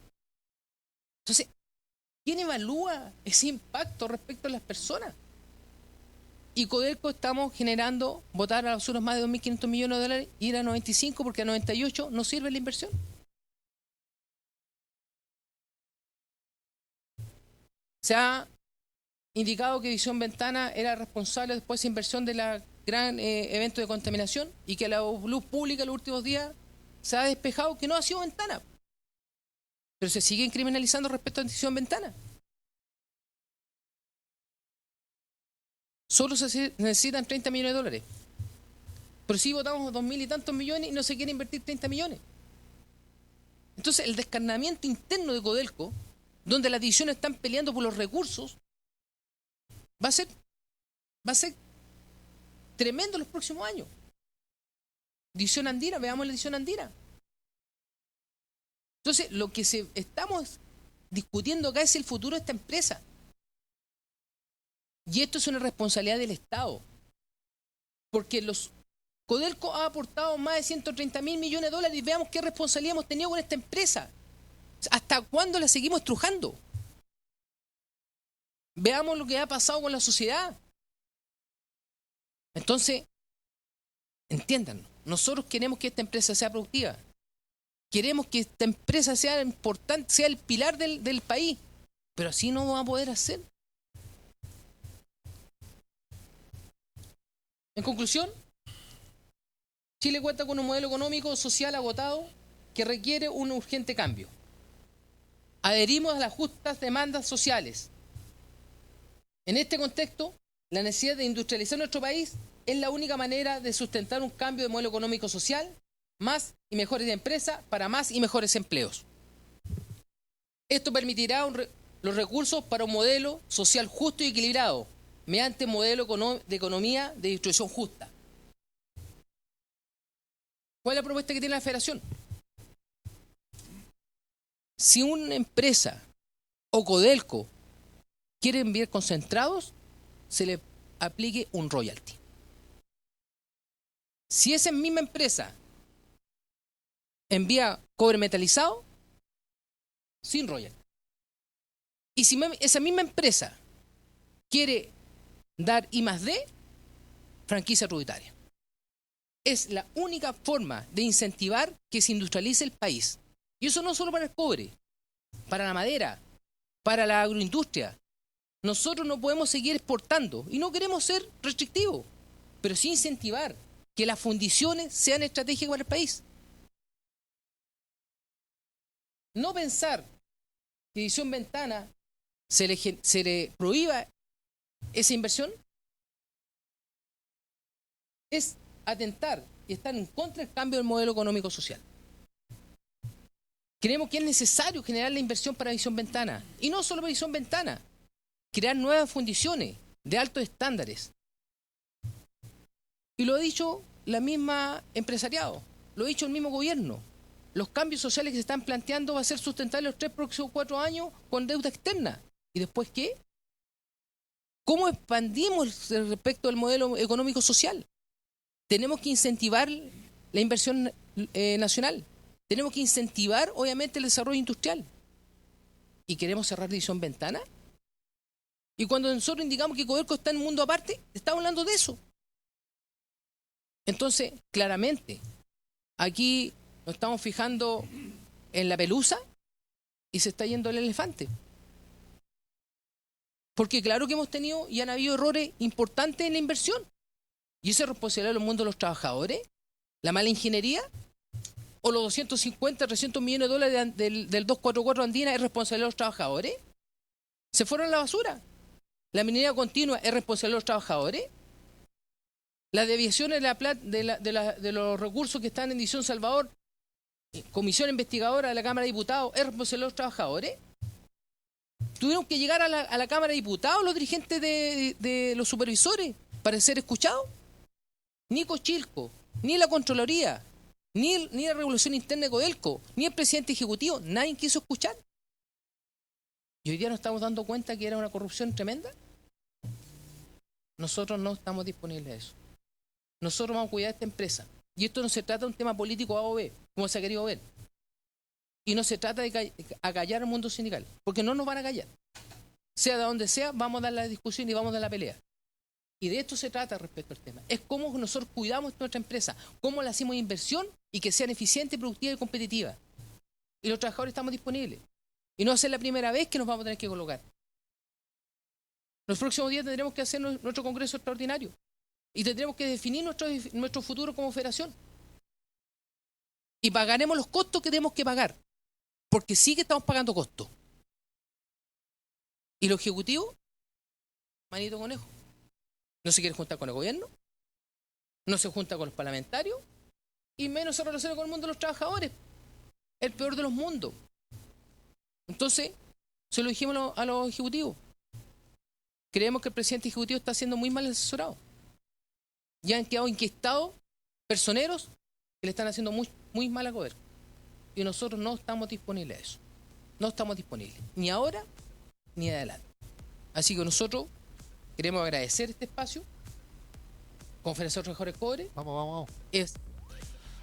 Entonces, ¿quién evalúa ese impacto respecto a las personas? Y Codelco estamos generando, botar a la basura más de 2.500 millones de dólares, ir a 95 porque a 98 no sirve la inversión. Se ha indicado que Visión Ventana era responsable después de esa inversión de la gran evento de contaminación y que la luz pública en los últimos días se ha despejado que no ha sido Ventana. Pero se siguen criminalizando respecto a Visión Ventana. Solo se necesitan 30 millones de dólares. Pero sí votamos 2.000 y tantos millones y no se quiere invertir 30 millones. Entonces el descarnamiento interno de Codelco, donde las divisiones están peleando por los recursos, va a ser tremendo en los próximos años. División andina, veamos la división andina. Entonces, lo que estamos discutiendo acá es el futuro de esta empresa. Y esto es una responsabilidad del Estado. Porque Codelco ha aportado más de 130.000 millones de dólares y veamos qué responsabilidad hemos tenido con esta empresa. ¿Hasta cuándo la seguimos estrujando? Veamos lo que ha pasado con la sociedad. Entonces, entiendan, nosotros queremos que esta empresa sea productiva. Queremos que esta empresa sea importante, sea el pilar del país. Pero así no vamos a poder hacer. En conclusión, Chile cuenta con un modelo económico social agotado que requiere un urgente cambio. Adherimos a las justas demandas sociales. En este contexto, la necesidad de industrializar nuestro país es la única manera de sustentar un cambio de modelo económico social, más y mejores empresas para más y mejores empleos. Esto permitirá los recursos para un modelo social justo y equilibrado, mediante un modelo de economía de distribución justa. ¿Cuál es la propuesta que tiene la Federación? Si una empresa o Codelco quiere enviar concentrados, se le aplique un royalty. Si esa misma empresa envía cobre metalizado, sin royalty. Y si esa misma empresa quiere dar I+D, franquicia tributaria. Es la única forma de incentivar que se industrialice el país. Y eso no solo para el cobre, para la madera, para la agroindustria. Nosotros no podemos seguir exportando y no queremos ser restrictivos, pero sí incentivar que las fundiciones sean estratégicas para el país. No pensar que Edición Ventana se le prohíba esa inversión es atentar y estar en contra del cambio del modelo económico social. Creemos que es necesario generar la inversión para Edición Ventana, y no solo para Edición Ventana, crear nuevas fundiciones de altos estándares. Y lo ha dicho la misma empresariado, lo ha dicho el mismo gobierno. Los cambios sociales que se están planteando va a ser sustentable los 3 próximos 4 años con deuda externa. ¿Y después qué? ¿Cómo expandimos respecto al modelo económico social? Tenemos que incentivar la inversión nacional. Tenemos que incentivar, obviamente, el desarrollo industrial. ¿Y queremos cerrar Edición Ventana? Y cuando nosotros indicamos que Codelco está en un mundo aparte, estamos hablando de eso. Entonces, claramente, aquí nos estamos fijando en la pelusa y se está yendo el elefante. Porque claro que hemos tenido y han habido errores importantes en la inversión. ¿Y eso es responsabilidad del mundo de los trabajadores? ¿La mala ingeniería? ¿O los 250, 300 millones de dólares del 244 Andina es responsabilidad de los trabajadores? ¿Se fueron a la basura? ¿La minería continua es responsabilidad de los trabajadores? ¿Las deviaciones de los recursos que están en Edición Salvador, comisión investigadora de la Cámara de Diputados, es responsabilidad de los trabajadores? ¿Tuvieron que llegar a la Cámara de Diputados los dirigentes de los supervisores para ser escuchados? Ni Cochilco, ni la Contraloría, ni la Regulación Interna de Codelco, ni el presidente ejecutivo, nadie quiso escuchar. Y hoy día nos estamos dando cuenta que era una corrupción tremenda. Nosotros no estamos disponibles a eso. Nosotros vamos a cuidar de esta empresa. Y esto no se trata de un tema político A o B, como se ha querido ver. Y no se trata de acallar al mundo sindical, porque no nos van a callar. Sea de donde sea, vamos a dar la discusión y vamos a dar la pelea. Y de esto se trata respecto al tema. Es cómo nosotros cuidamos nuestra empresa, cómo le hacemos inversión y que sean eficientes, productivas y competitivas. Y los trabajadores estamos disponibles. Y no va a ser la primera vez que nos vamos a tener que colocar. Los próximos días tendremos que hacer nuestro congreso extraordinario. Y tendremos que definir nuestro futuro como federación. Y pagaremos los costos que tenemos que pagar. Porque sí que estamos pagando costos. Y los ejecutivos, manito conejo. No se quiere juntar con el gobierno, no se junta con los parlamentarios y menos se relaciona con el mundo de los trabajadores. El peor de los mundos. Entonces, se lo dijimos a los ejecutivos. Creemos que el presidente ejecutivo está siendo muy mal asesorado. Ya han quedado inquietados personeros que le están haciendo muy mal a Codelco. Y nosotros no estamos disponibles a eso. No estamos disponibles, ni ahora ni adelante. Así que nosotros queremos agradecer este espacio. Conferencia de Trabajadores Cobre. Vamos.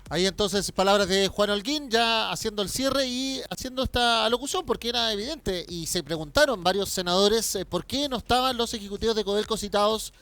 Ahí entonces palabras de Juan Holguín, ya haciendo el cierre y haciendo esta alocución, porque era evidente y se preguntaron varios senadores por qué no estaban los ejecutivos de Codelco citados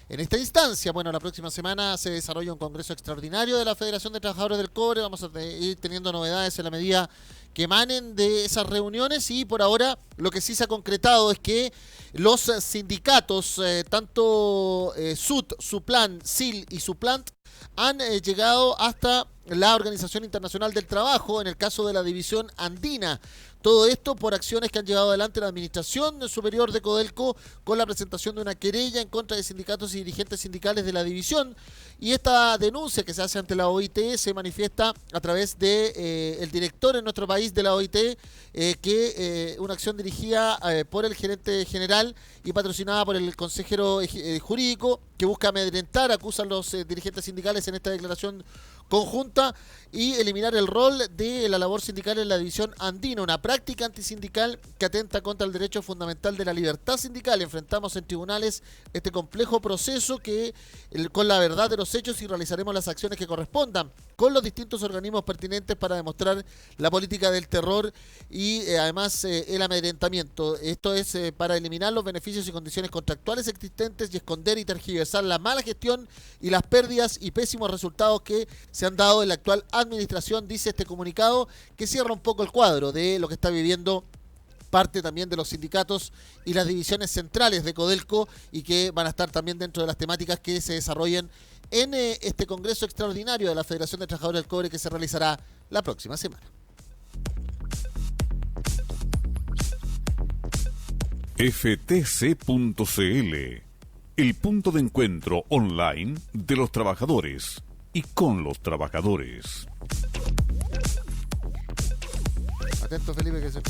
en esta instancia. Bueno, la próxima semana se desarrolla un congreso extraordinario de la Federación de Trabajadores del Cobre. Vamos a ir teniendo novedades en la medida que emanen de esas reuniones, y por ahora lo que sí se ha concretado es que los sindicatos, tanto SUT, SUPLAN, SIL y SUPLANT, han llegado hasta la Organización Internacional del Trabajo en el caso de la división andina, Todo esto por acciones que han llevado adelante la Administración Superior de Codelco con la presentación de una querella en contra de sindicatos y dirigentes sindicales de la división. Y esta denuncia que se hace ante la OIT se manifiesta a través de el director en nuestro país de la OIT, que una acción dirigida por el gerente general y patrocinada por el consejero jurídico, que busca amedrentar, acusan los dirigentes sindicales en esta declaración conjunta, y eliminar el rol de la labor sindical en la división andina, una práctica antisindical que atenta contra el derecho fundamental de la libertad sindical. Enfrentamos en tribunales este complejo proceso con la verdad de los hechos, y realizaremos las acciones que correspondan con los distintos organismos pertinentes para demostrar la política del terror y además el amedrentamiento. Esto es para eliminar los beneficios y condiciones contractuales existentes y esconder y tergiversar la mala gestión y las pérdidas y pésimos resultados que se han dado en la actual administración, dice este comunicado, que cierra un poco el cuadro de lo que está viviendo parte también de los sindicatos y las divisiones centrales de Codelco, y que van a estar también dentro de las temáticas que se desarrollen en este Congreso Extraordinario de la Federación de Trabajadores del Cobre, que se realizará la próxima semana. ftc.cl, el punto de encuentro online de los trabajadores y con los trabajadores. Atento, Felipe, que se...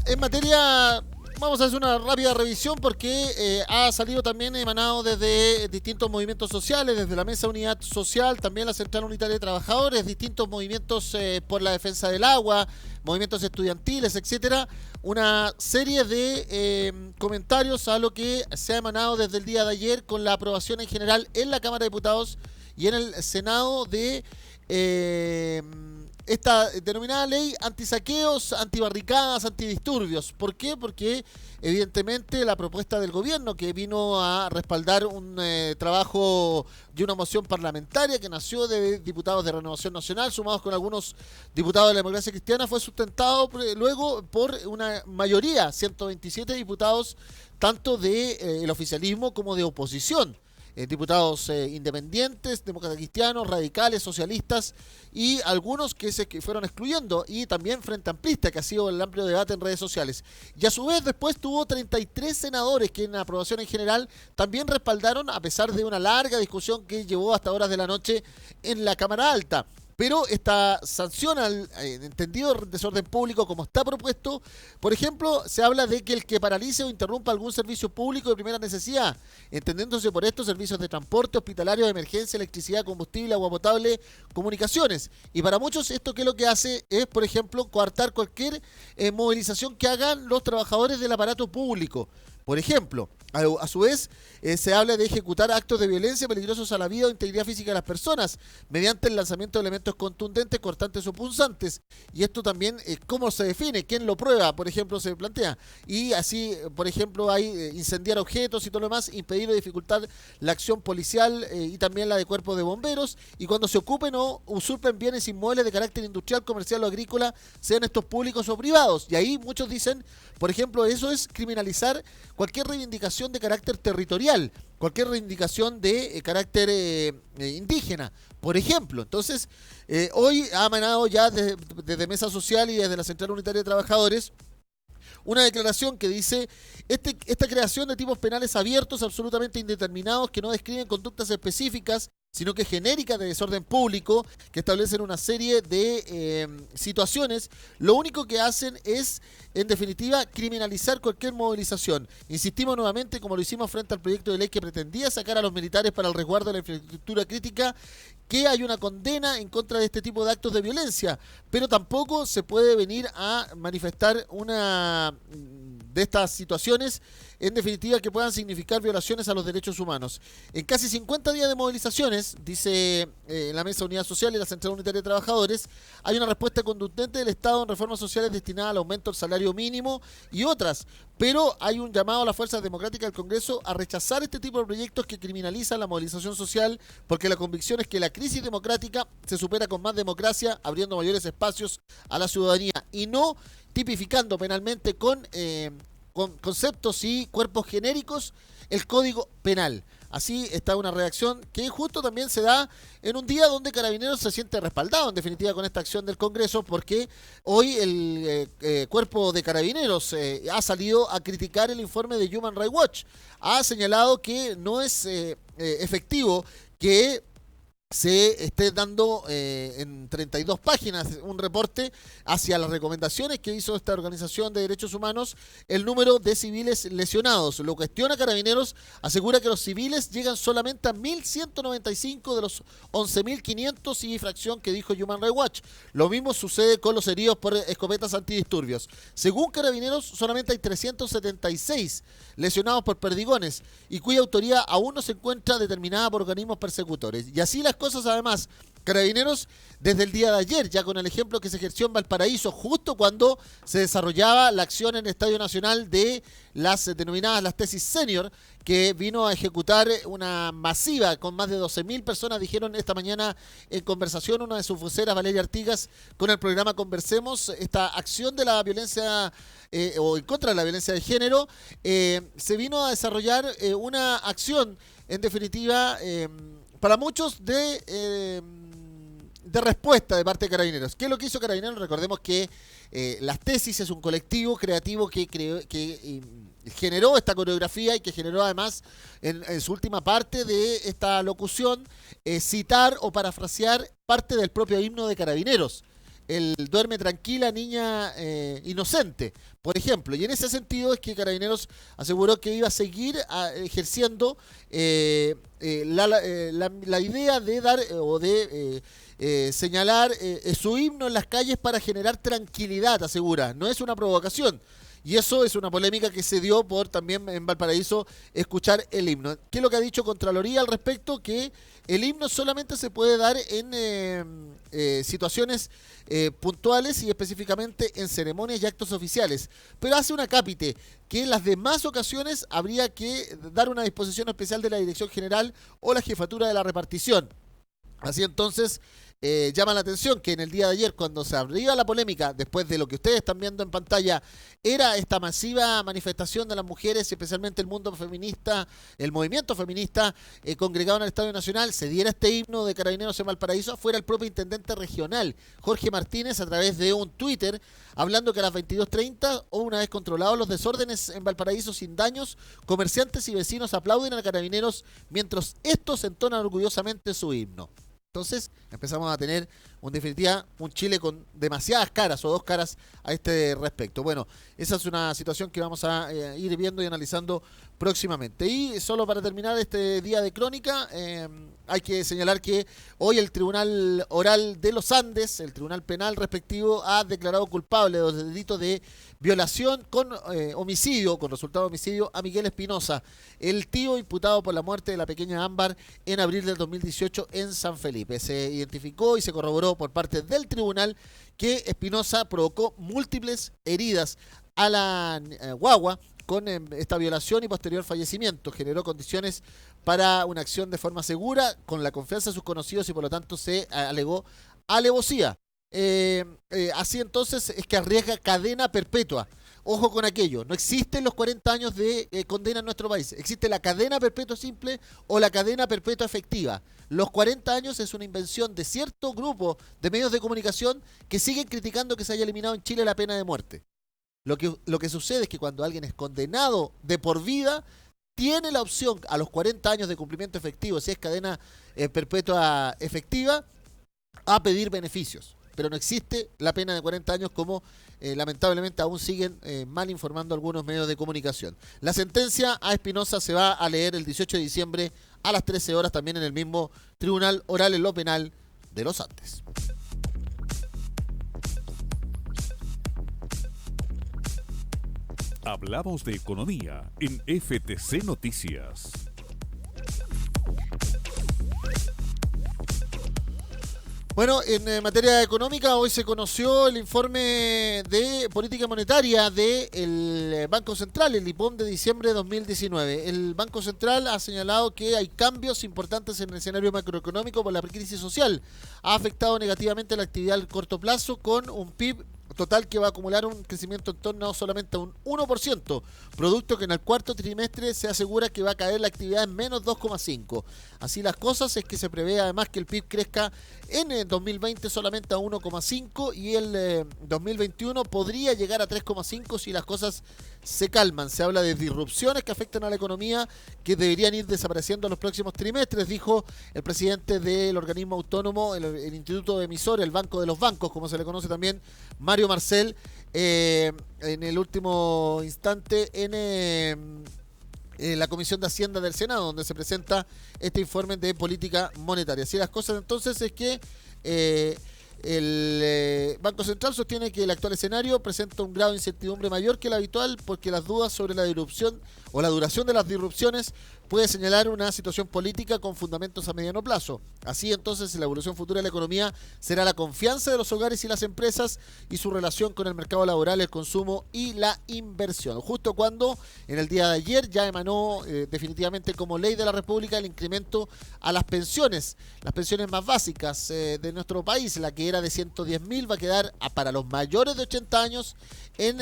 En materia, vamos a hacer una rápida revisión porque ha salido también emanado desde distintos movimientos sociales, desde la Mesa Unidad Social, también la Central Unitaria de Trabajadores, distintos movimientos por la defensa del agua, movimientos estudiantiles, etcétera, una serie de comentarios a lo que se ha emanado desde el día de ayer con la aprobación en general en la Cámara de Diputados y en el Senado de esta denominada ley antisaqueos, antibarricadas, antidisturbios. ¿Por qué? Porque evidentemente la propuesta del gobierno, que vino a respaldar un trabajo de una moción parlamentaria que nació de diputados de Renovación Nacional, sumados con algunos diputados de la Democracia Cristiana, fue sustentado luego por una mayoría, 127 diputados, tanto del oficialismo como de oposición. Diputados independientes, demócratas cristianos, radicales, socialistas y algunos que fueron excluyendo, y también Frente Amplista, que ha sido el amplio debate en redes sociales. Y a su vez después tuvo 33 senadores que en la aprobación en general también respaldaron, a pesar de una larga discusión que llevó hasta horas de la noche en la Cámara Alta. Pero esta sanción al entendido desorden público, como está propuesto, por ejemplo, se habla de que el que paralice o interrumpa algún servicio público de primera necesidad, entendiéndose por esto servicios de transporte, hospitalario, de emergencia, electricidad, combustible, agua potable, comunicaciones. Y para muchos esto, que lo que hace es, por ejemplo, coartar cualquier movilización que hagan los trabajadores del aparato público. Por ejemplo, a su vez, se habla de ejecutar actos de violencia peligrosos a la vida o integridad física de las personas mediante el lanzamiento de elementos contundentes, cortantes o punzantes. Y esto también, ¿cómo se define? ¿Quién lo prueba? Por ejemplo, se plantea. Y así, por ejemplo, hay incendiar objetos y todo lo demás, impedir o dificultar la acción policial y también la de cuerpos de bomberos. Y cuando se ocupen o usurpen bienes inmuebles de carácter industrial, comercial o agrícola, sean estos públicos o privados. Y ahí muchos dicen, por ejemplo, eso es criminalizar cualquier reivindicación de carácter territorial, cualquier reivindicación de carácter indígena, por ejemplo. Entonces, hoy ha emanado ya desde Mesa Social y desde la Central Unitaria de Trabajadores una declaración que dice: esta creación de tipos penales abiertos, absolutamente indeterminados, que no describen conductas específicas, sino que genéricas de desorden público, que establecen una serie de situaciones, lo único que hacen es, en definitiva, criminalizar cualquier movilización. Insistimos nuevamente, como lo hicimos frente al proyecto de ley que pretendía sacar a los militares para el resguardo de la infraestructura crítica, que hay una condena en contra de este tipo de actos de violencia, pero tampoco se puede venir a manifestar una de estas situaciones, en definitiva, que puedan significar violaciones a los derechos humanos. En casi 50 días de movilizaciones, dice la Mesa Unidad Social y la Central Unitaria de Trabajadores, hay una respuesta contundente del Estado en reformas sociales destinadas al aumento del salario mínimo y otras, pero hay un llamado a las fuerzas democráticas del Congreso a rechazar este tipo de proyectos que criminalizan la movilización social, porque la convicción es que la crisis democrática se supera con más democracia, abriendo mayores espacios a la ciudadanía y no tipificando penalmente con conceptos y cuerpos genéricos el Código Penal. Así está una redacción que justo también se da en un día donde Carabineros se siente respaldado, en definitiva, con esta acción del Congreso, porque hoy el cuerpo de Carabineros ha salido a criticar el informe de Human Rights Watch. Ha señalado que no es efectivo que se esté dando en 32 páginas un reporte hacia las recomendaciones que hizo esta organización de derechos humanos, el número de civiles lesionados. Lo cuestiona Carabineros, asegura que los civiles llegan solamente a 1.195 de los 11.500 y fracción que dijo Human Rights Watch. Lo mismo sucede con los heridos por escopetas antidisturbios. Según Carabineros, solamente hay 376 lesionados por perdigones y cuya autoría aún no se encuentra determinada por organismos persecutores. Y así las cosas, además, Carabineros desde el día de ayer, ya con el ejemplo que se ejerció en Valparaíso, justo cuando se desarrollaba la acción en el Estadio Nacional de las denominadas las tesis senior, que vino a ejecutar una masiva con más de 12.000 personas, dijeron esta mañana en conversación una de sus voceras, Valeria Artigas, con el programa Conversemos, esta acción de la violencia o en contra de la violencia de género, se vino a desarrollar una acción, en definitiva, para muchos de respuesta de parte de Carabineros. ¿Qué es lo que hizo Carabineros? Recordemos que Las Tesis es un colectivo creativo que generó esta coreografía y que generó además en su última parte de esta locución citar o parafrasear parte del propio himno de Carabineros. El Duerme tranquila, niña inocente, por ejemplo. Y en ese sentido es que Carabineros aseguró que iba a seguir ejerciendo la idea de dar o de señalar su himno en las calles para generar tranquilidad, asegura. No es una provocación. Y eso es una polémica que se dio por también en Valparaíso escuchar el himno. ¿Qué es lo que ha dicho Contraloría al respecto? Que el himno solamente se puede dar en situaciones puntuales y específicamente en ceremonias y actos oficiales. Pero hace un acápite que en las demás ocasiones habría que dar una disposición especial de la Dirección General o la Jefatura de la Repartición. Así entonces, llama la atención que en el día de ayer, cuando se abrió la polémica, después de lo que ustedes están viendo en pantalla, era esta masiva manifestación de las mujeres y especialmente el mundo feminista, el movimiento feminista congregado en el Estadio Nacional, se diera este himno de Carabineros en Valparaíso, fuera el propio intendente regional, Jorge Martínez, a través de un Twitter, hablando que a las 22:30, o una vez controlados los desórdenes en Valparaíso sin daños, comerciantes y vecinos aplauden a Carabineros mientras estos entonan orgullosamente su himno. Entonces empezamos a tener, en definitiva, un Chile con demasiadas caras o dos caras a este respecto. Bueno, esa es una situación que vamos a ir viendo y analizando próximamente. Y solo para terminar este día de crónica, hay que señalar que hoy el Tribunal Oral de los Andes, el Tribunal Penal respectivo, ha declarado culpable de los delitos de violación con homicidio, con resultado de homicidio, a Miguel Espinosa, el tío imputado por la muerte de la pequeña Ámbar en abril del 2018 en San Felipe. Se identificó y se corroboró por parte del tribunal que Espinosa provocó múltiples heridas a la guagua con esta violación y posterior fallecimiento. Generó condiciones para una acción de forma segura, con la confianza de sus conocidos y por lo tanto se alegó alevosía. Así entonces es que arriesga cadena perpetua. Ojo con aquello, no existen los 40 años de condena en nuestro país. Existe la cadena perpetua simple o la cadena perpetua efectiva. Los 40 años es una invención de cierto grupo de medios de comunicación que siguen criticando que se haya eliminado en Chile la pena de muerte. Lo que sucede es que cuando alguien es condenado de por vida, tiene la opción a los 40 años de cumplimiento efectivo, si es cadena perpetua efectiva, a pedir beneficios. Pero no existe la pena de 40 años como lamentablemente aún siguen mal informando algunos medios de comunicación. La sentencia a Espinosa se va a leer el 18 de diciembre a las 13 horas también en el mismo Tribunal Oral en lo Penal de los Andes. Hablamos de economía en FTC Noticias. Bueno, en materia económica, hoy se conoció el informe de política monetaria del Banco Central, el IPOM de diciembre de 2019. El Banco Central ha señalado que hay cambios importantes en el escenario macroeconómico por la crisis social. Ha afectado negativamente la actividad al corto plazo con un PIB total que va a acumular un crecimiento en torno solamente a un 1%, producto que en el cuarto trimestre se asegura que va a caer la actividad en menos 2,5%. Así las cosas es que se prevé además que el PIB crezca en el 2020 solamente a 1,5% y el 2021 podría llegar a 3,5% si las cosas se calman. Se habla de disrupciones que afectan a la economía que deberían ir desapareciendo en los próximos trimestres, dijo el presidente del organismo autónomo, el Instituto Emisor, el Banco de los Bancos, como se le conoce también, Mario Marcel, en el último instante en la Comisión de Hacienda del Senado, donde se presenta este informe de política monetaria. Así las cosas entonces es que el Banco Central sostiene que el actual escenario presenta un grado de incertidumbre mayor que el habitual porque las dudas sobre la disrupción o la duración de las disrupciones puede señalar una situación política con fundamentos a mediano plazo. Así entonces la evolución futura de la economía será la confianza de los hogares y las empresas y su relación con el mercado laboral, el consumo y la inversión. Justo cuando en el día de ayer ya emanó definitivamente como ley de la República el incremento a las pensiones más básicas de nuestro país, la que era de 110.000 va a quedar para los mayores de 80 años en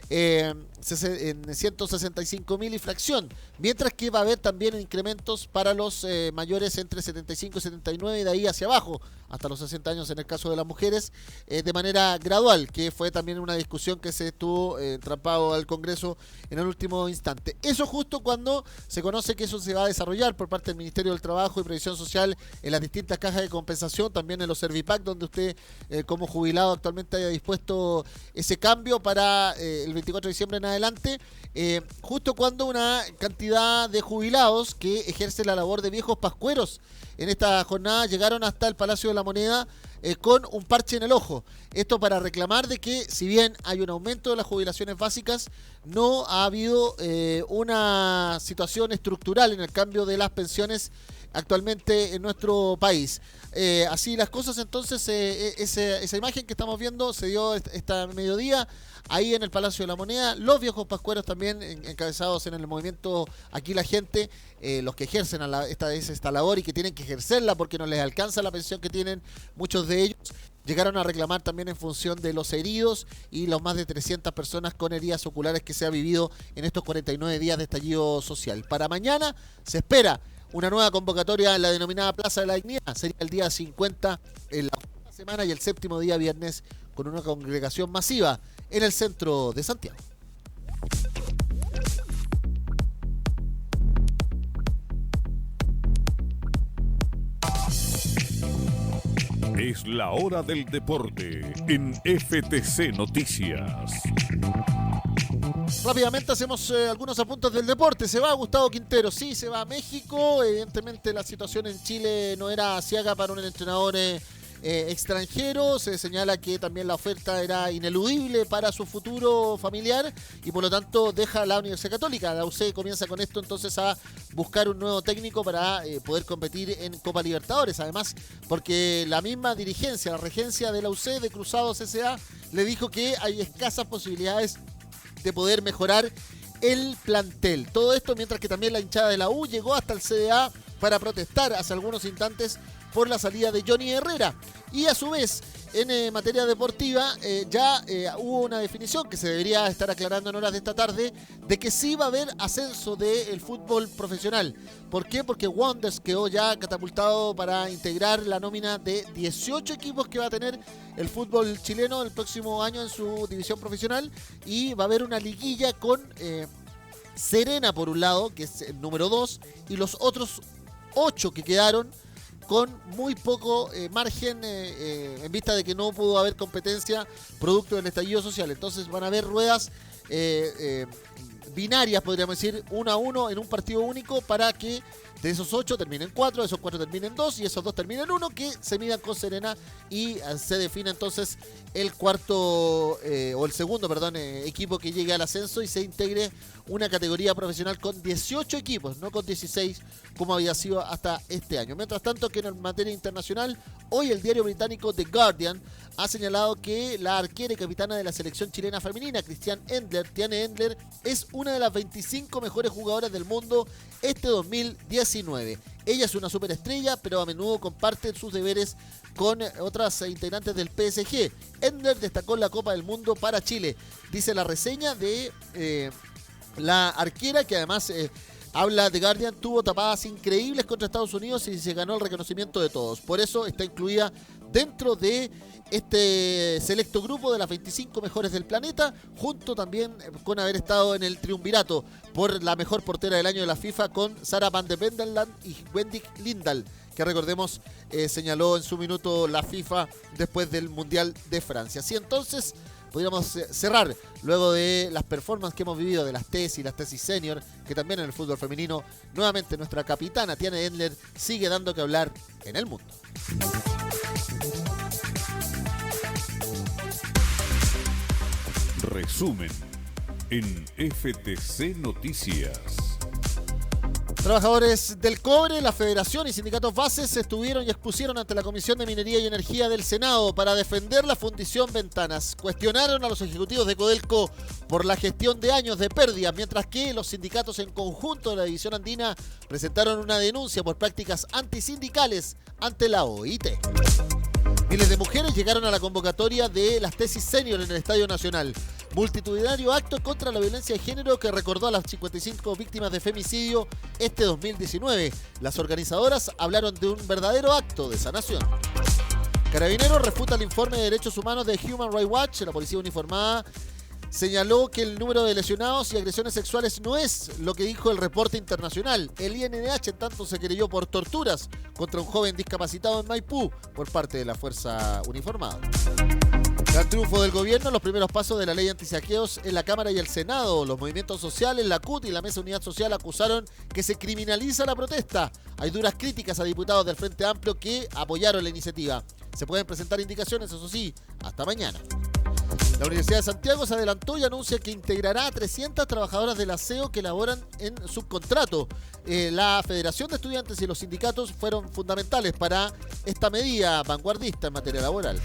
165.000 y fracción, mientras que va a haber también incrementos para los mayores entre 75 y 79 y de ahí hacia abajo, hasta los 60 años en el caso de las mujeres, de manera gradual, que fue también una discusión que se estuvo entrampado al Congreso en el último instante. Eso justo cuando se conoce que eso se va a desarrollar por parte del Ministerio del Trabajo y Previsión Social en las distintas cajas de compensación, también en los Servipack, donde usted como jubilado actualmente haya dispuesto ese cambio para el 24 de diciembre en adelante, justo cuando una cantidad de jubilados que ejercen la labor de viejos pascueros en esta jornada llegaron hasta el Palacio de la Moneda con un parche en el ojo. Esto para reclamar de que si bien hay un aumento de las jubilaciones básicas, no ha habido una situación estructural en el cambio de las pensiones actualmente en nuestro país. Así las cosas, entonces esa imagen que estamos viendo se dio esta mediodía ahí en el Palacio de la Moneda. Los viejos pascueros también encabezados en el movimiento Aquí la Gente, los que ejercen esta labor y que tienen que ejercerla porque no les alcanza la pensión que tienen muchos de ellos, llegaron a reclamar también en función de los heridos y los más de 300 personas con heridas oculares que se ha vivido en estos 49 días de estallido social. Para mañana se espera una nueva convocatoria en la denominada Plaza de la Dignidad. Sería el día 50 en la semana y el séptimo día viernes con una congregación masiva en el centro de Santiago. Es la hora del deporte en FTC Noticias. Rápidamente hacemos algunos apuntes del deporte. Se va Gustavo Quintero, sí, se va a México. Evidentemente la situación en Chile no era aciaga para un entrenador extranjero. Se señala que también la oferta era ineludible para su futuro familiar y por lo tanto deja la Universidad Católica. La UC comienza con esto entonces a buscar un nuevo técnico para poder competir en Copa Libertadores. Además, porque la misma dirigencia, la regencia de la UC de Cruzados S.A. le dijo que hay escasas posibilidades de poder mejorar el plantel. Todo esto mientras que también la hinchada de la U llegó hasta el CDA para protestar hace algunos instantes por la salida de Johnny Herrera. Y a su vez, en materia deportiva, ya hubo una definición que se debería estar aclarando en horas de esta tarde, de que sí va a haber ascenso del fútbol profesional. ¿Por qué? Porque Wanderers quedó ya catapultado para integrar la nómina de 18 equipos que va a tener el fútbol chileno el próximo año en su división profesional, y va a haber una liguilla con Serena por un lado, que es el número 2, y los otros 8 que quedaron con muy poco margen en vista de que no pudo haber competencia producto del estallido social. Entonces van a haber ruedas binarias, podríamos decir, 1-1 en un partido único para que de esos 8 terminen 4, de esos 4 terminen 2 y esos 2 terminen 1, que se midan con Serena y se define entonces el cuarto o el segundo, equipo que llegue al ascenso y se integre una categoría profesional con 18 equipos, no con 16 como había sido hasta este año. Mientras tanto, que en materia internacional, hoy el diario británico The Guardian ha señalado que la arquera y capitana de la selección chilena femenina, Christiane Endler, Tiane Endler es una de las 25 mejores jugadoras del mundo este 2019. Ella es una superestrella, pero a menudo comparte sus deberes con otras integrantes del PSG. Endler destacó en la Copa del Mundo para Chile. Dice la reseña de la arquera, que además habla de Guardian, tuvo tapadas increíbles contra Estados Unidos y se ganó el reconocimiento de todos. Por eso está incluida dentro de este selecto grupo de las 25 mejores del planeta, junto también con haber estado en el triunvirato por la mejor portera del año de la FIFA con Sarah van de Vendeland y Wendy Lindahl, que recordemos señaló en su minuto la FIFA después del Mundial de Francia. Así entonces podríamos cerrar luego de las performances que hemos vivido de las tesis senior, que también en el fútbol femenino, nuevamente nuestra capitana Tiane Endler sigue dando que hablar en el mundo. Resumen en FTC Noticias. Trabajadores del cobre, la federación y sindicatos bases estuvieron y expusieron ante la Comisión de Minería y Energía del Senado para defender la fundición Ventanas. Cuestionaron a los ejecutivos de Codelco por la gestión de años de pérdidas, mientras que los sindicatos en conjunto de la división andina presentaron una denuncia por prácticas antisindicales ante la OIT. Miles de mujeres llegaron a la convocatoria de las tesis senior en el Estadio Nacional. Multitudinario acto contra la violencia de género que recordó a las 55 víctimas de femicidio este 2019. Las organizadoras hablaron de un verdadero acto de sanación. Carabineros refuta el informe de derechos humanos de Human Rights Watch. La policía uniformada señaló que el número de lesionados y agresiones sexuales no es lo que dijo el reporte internacional. El INDH, en tanto, se querelló por torturas contra un joven discapacitado en Maipú por parte de la fuerza uniformada. Gran triunfo del gobierno en los primeros pasos de la ley antisaqueos en la Cámara y el Senado. Los movimientos sociales, la CUT y la Mesa de Unidad Social acusaron que se criminaliza la protesta. Hay duras críticas a diputados del Frente Amplio que apoyaron la iniciativa. Se pueden presentar indicaciones, eso sí, hasta mañana. La Universidad de Santiago se adelantó y anuncia que integrará a 300 trabajadoras del aseo que laboran en subcontrato. La Federación de Estudiantes y los sindicatos fueron fundamentales para esta medida vanguardista en materia laboral.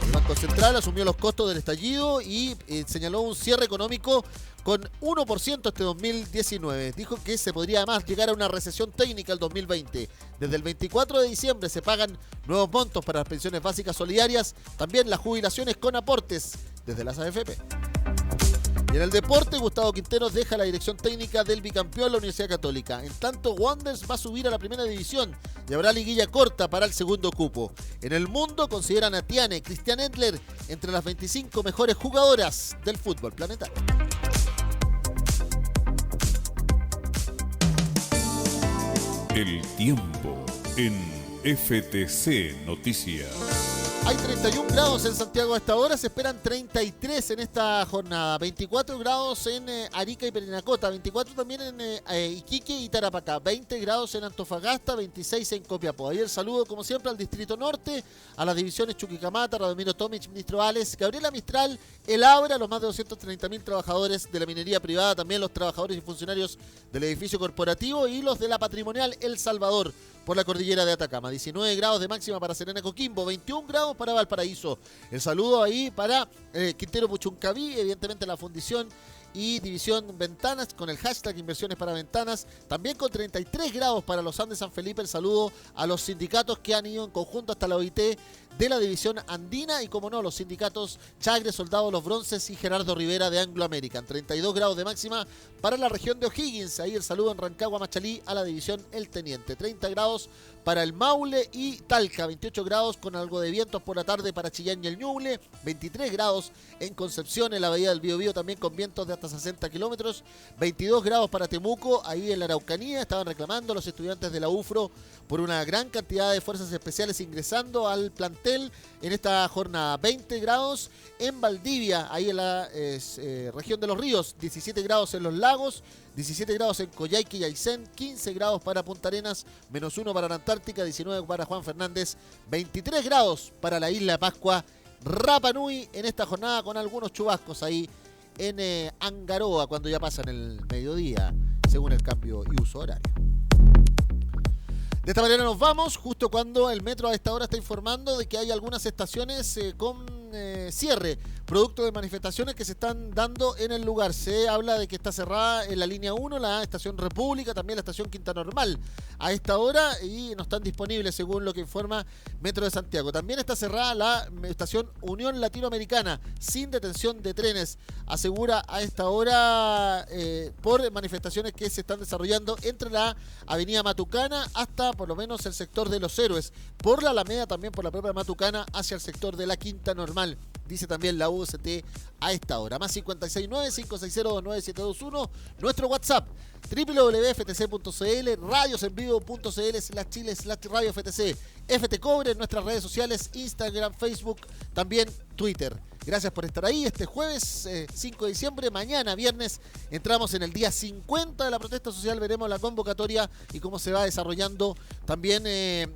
El Banco Central asumió los costos del estallido y señaló un cierre económico con 1% este 2019. Dijo que se podría además llegar a una recesión técnica el 2020. Desde el 24 de diciembre se pagan nuevos montos para las pensiones básicas solidarias, también las jubilaciones con aportes desde las AFP. Y en el deporte, Gustavo Quinteros deja la dirección técnica del bicampeón, la Universidad Católica. En tanto, Wanderers va a subir a la primera división y habrá liguilla corta para el segundo cupo. En el mundo consideran a Tiane Endler entre las 25 mejores jugadoras del fútbol planetario. El tiempo en FTC Noticias. Hay 31 grados en Santiago a esta hora, se esperan 33 en esta jornada, 24 grados en Arica y Parinacota, 24 también en Iquique y Tarapacá, 20 grados en Antofagasta, 26 en Copiapó. Ayer saludo como siempre al Distrito Norte, a las divisiones Chuquicamata, Radomiro Tomic, Ministro Ales, Gabriela Mistral, El Abra, los más de 230.000 trabajadores de la minería privada, también los trabajadores y funcionarios del edificio corporativo y los de la patrimonial El Salvador por la cordillera de Atacama. 19 grados de máxima para Serena Coquimbo, 21 grados para Valparaíso. El saludo ahí para Quintero Puchuncaví, evidentemente la fundición y división Ventanas con el hashtag Inversiones para Ventanas. También con 33 grados para los Andes San Felipe. El saludo a los sindicatos que han ido en conjunto hasta la OIT de la división andina y, como no, los sindicatos Chagre, Soldado Los Bronces y Gerardo Rivera de Anglo American. 32 grados de máxima para la región de O'Higgins. Ahí el saludo en Rancagua, Machalí a la división El Teniente. 30 grados para el Maule y Talca. 28 grados con algo de vientos por la tarde para Chillán y el Ñuble. 23 grados en Concepción, en la bahía del Biobío, también con vientos de hasta 60 kilómetros. 22 grados para Temuco, ahí en la Araucanía. Estaban reclamando los estudiantes de la UFRO por una gran cantidad de fuerzas especiales ingresando al plantel en esta jornada. 20 grados en Valdivia, ahí en la región de los ríos. 17 grados en los lagos. 17 grados en Coyhaique y Aysén, 15 grados para Punta Arenas, -1 para la Antártica, 19 para Juan Fernández, 23 grados para la isla de Pascua, Rapa Nui en esta jornada con algunos chubascos ahí en Angaroa cuando ya pasan el mediodía, según el cambio y uso horario. De esta manera nos vamos, justo cuando el metro a esta hora está informando de que hay algunas estaciones con cierre producto de manifestaciones que se están dando en el lugar. Se habla de que está cerrada en la línea 1, la estación República, también la estación Quinta Normal a esta hora y no están disponibles según lo que informa Metro de Santiago. También está cerrada la estación Unión Latinoamericana sin detención de trenes, asegura a esta hora por manifestaciones que se están desarrollando entre la avenida Matucana hasta por lo menos el sector de Los Héroes, por la Alameda, también por la propia Matucana hacia el sector de la Quinta Normal, dice también la UST a esta hora. Más 569-560-29721, nuestro WhatsApp, www.ftc.cl, radiosenvivo.cl/Chile/Radio FTC, FT Cobre en nuestras redes sociales, Instagram, Facebook, también Twitter. Gracias por estar ahí este jueves 5 de diciembre. Mañana, viernes, entramos en el día 50 de la protesta social. Veremos la convocatoria y cómo se va desarrollando también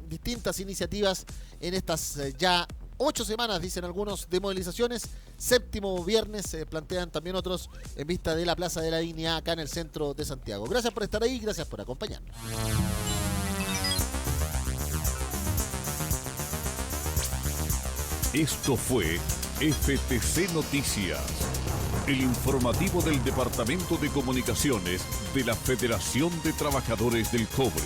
distintas iniciativas en estas ya 8 semanas, dicen algunos, de movilizaciones. Séptimo viernes, plantean también otros en vista de la Plaza de la Dignidad acá en el centro de Santiago. Gracias por estar ahí, gracias por acompañarnos. Esto fue FTC Noticias, el informativo del Departamento de Comunicaciones de la Federación de Trabajadores del Cobre.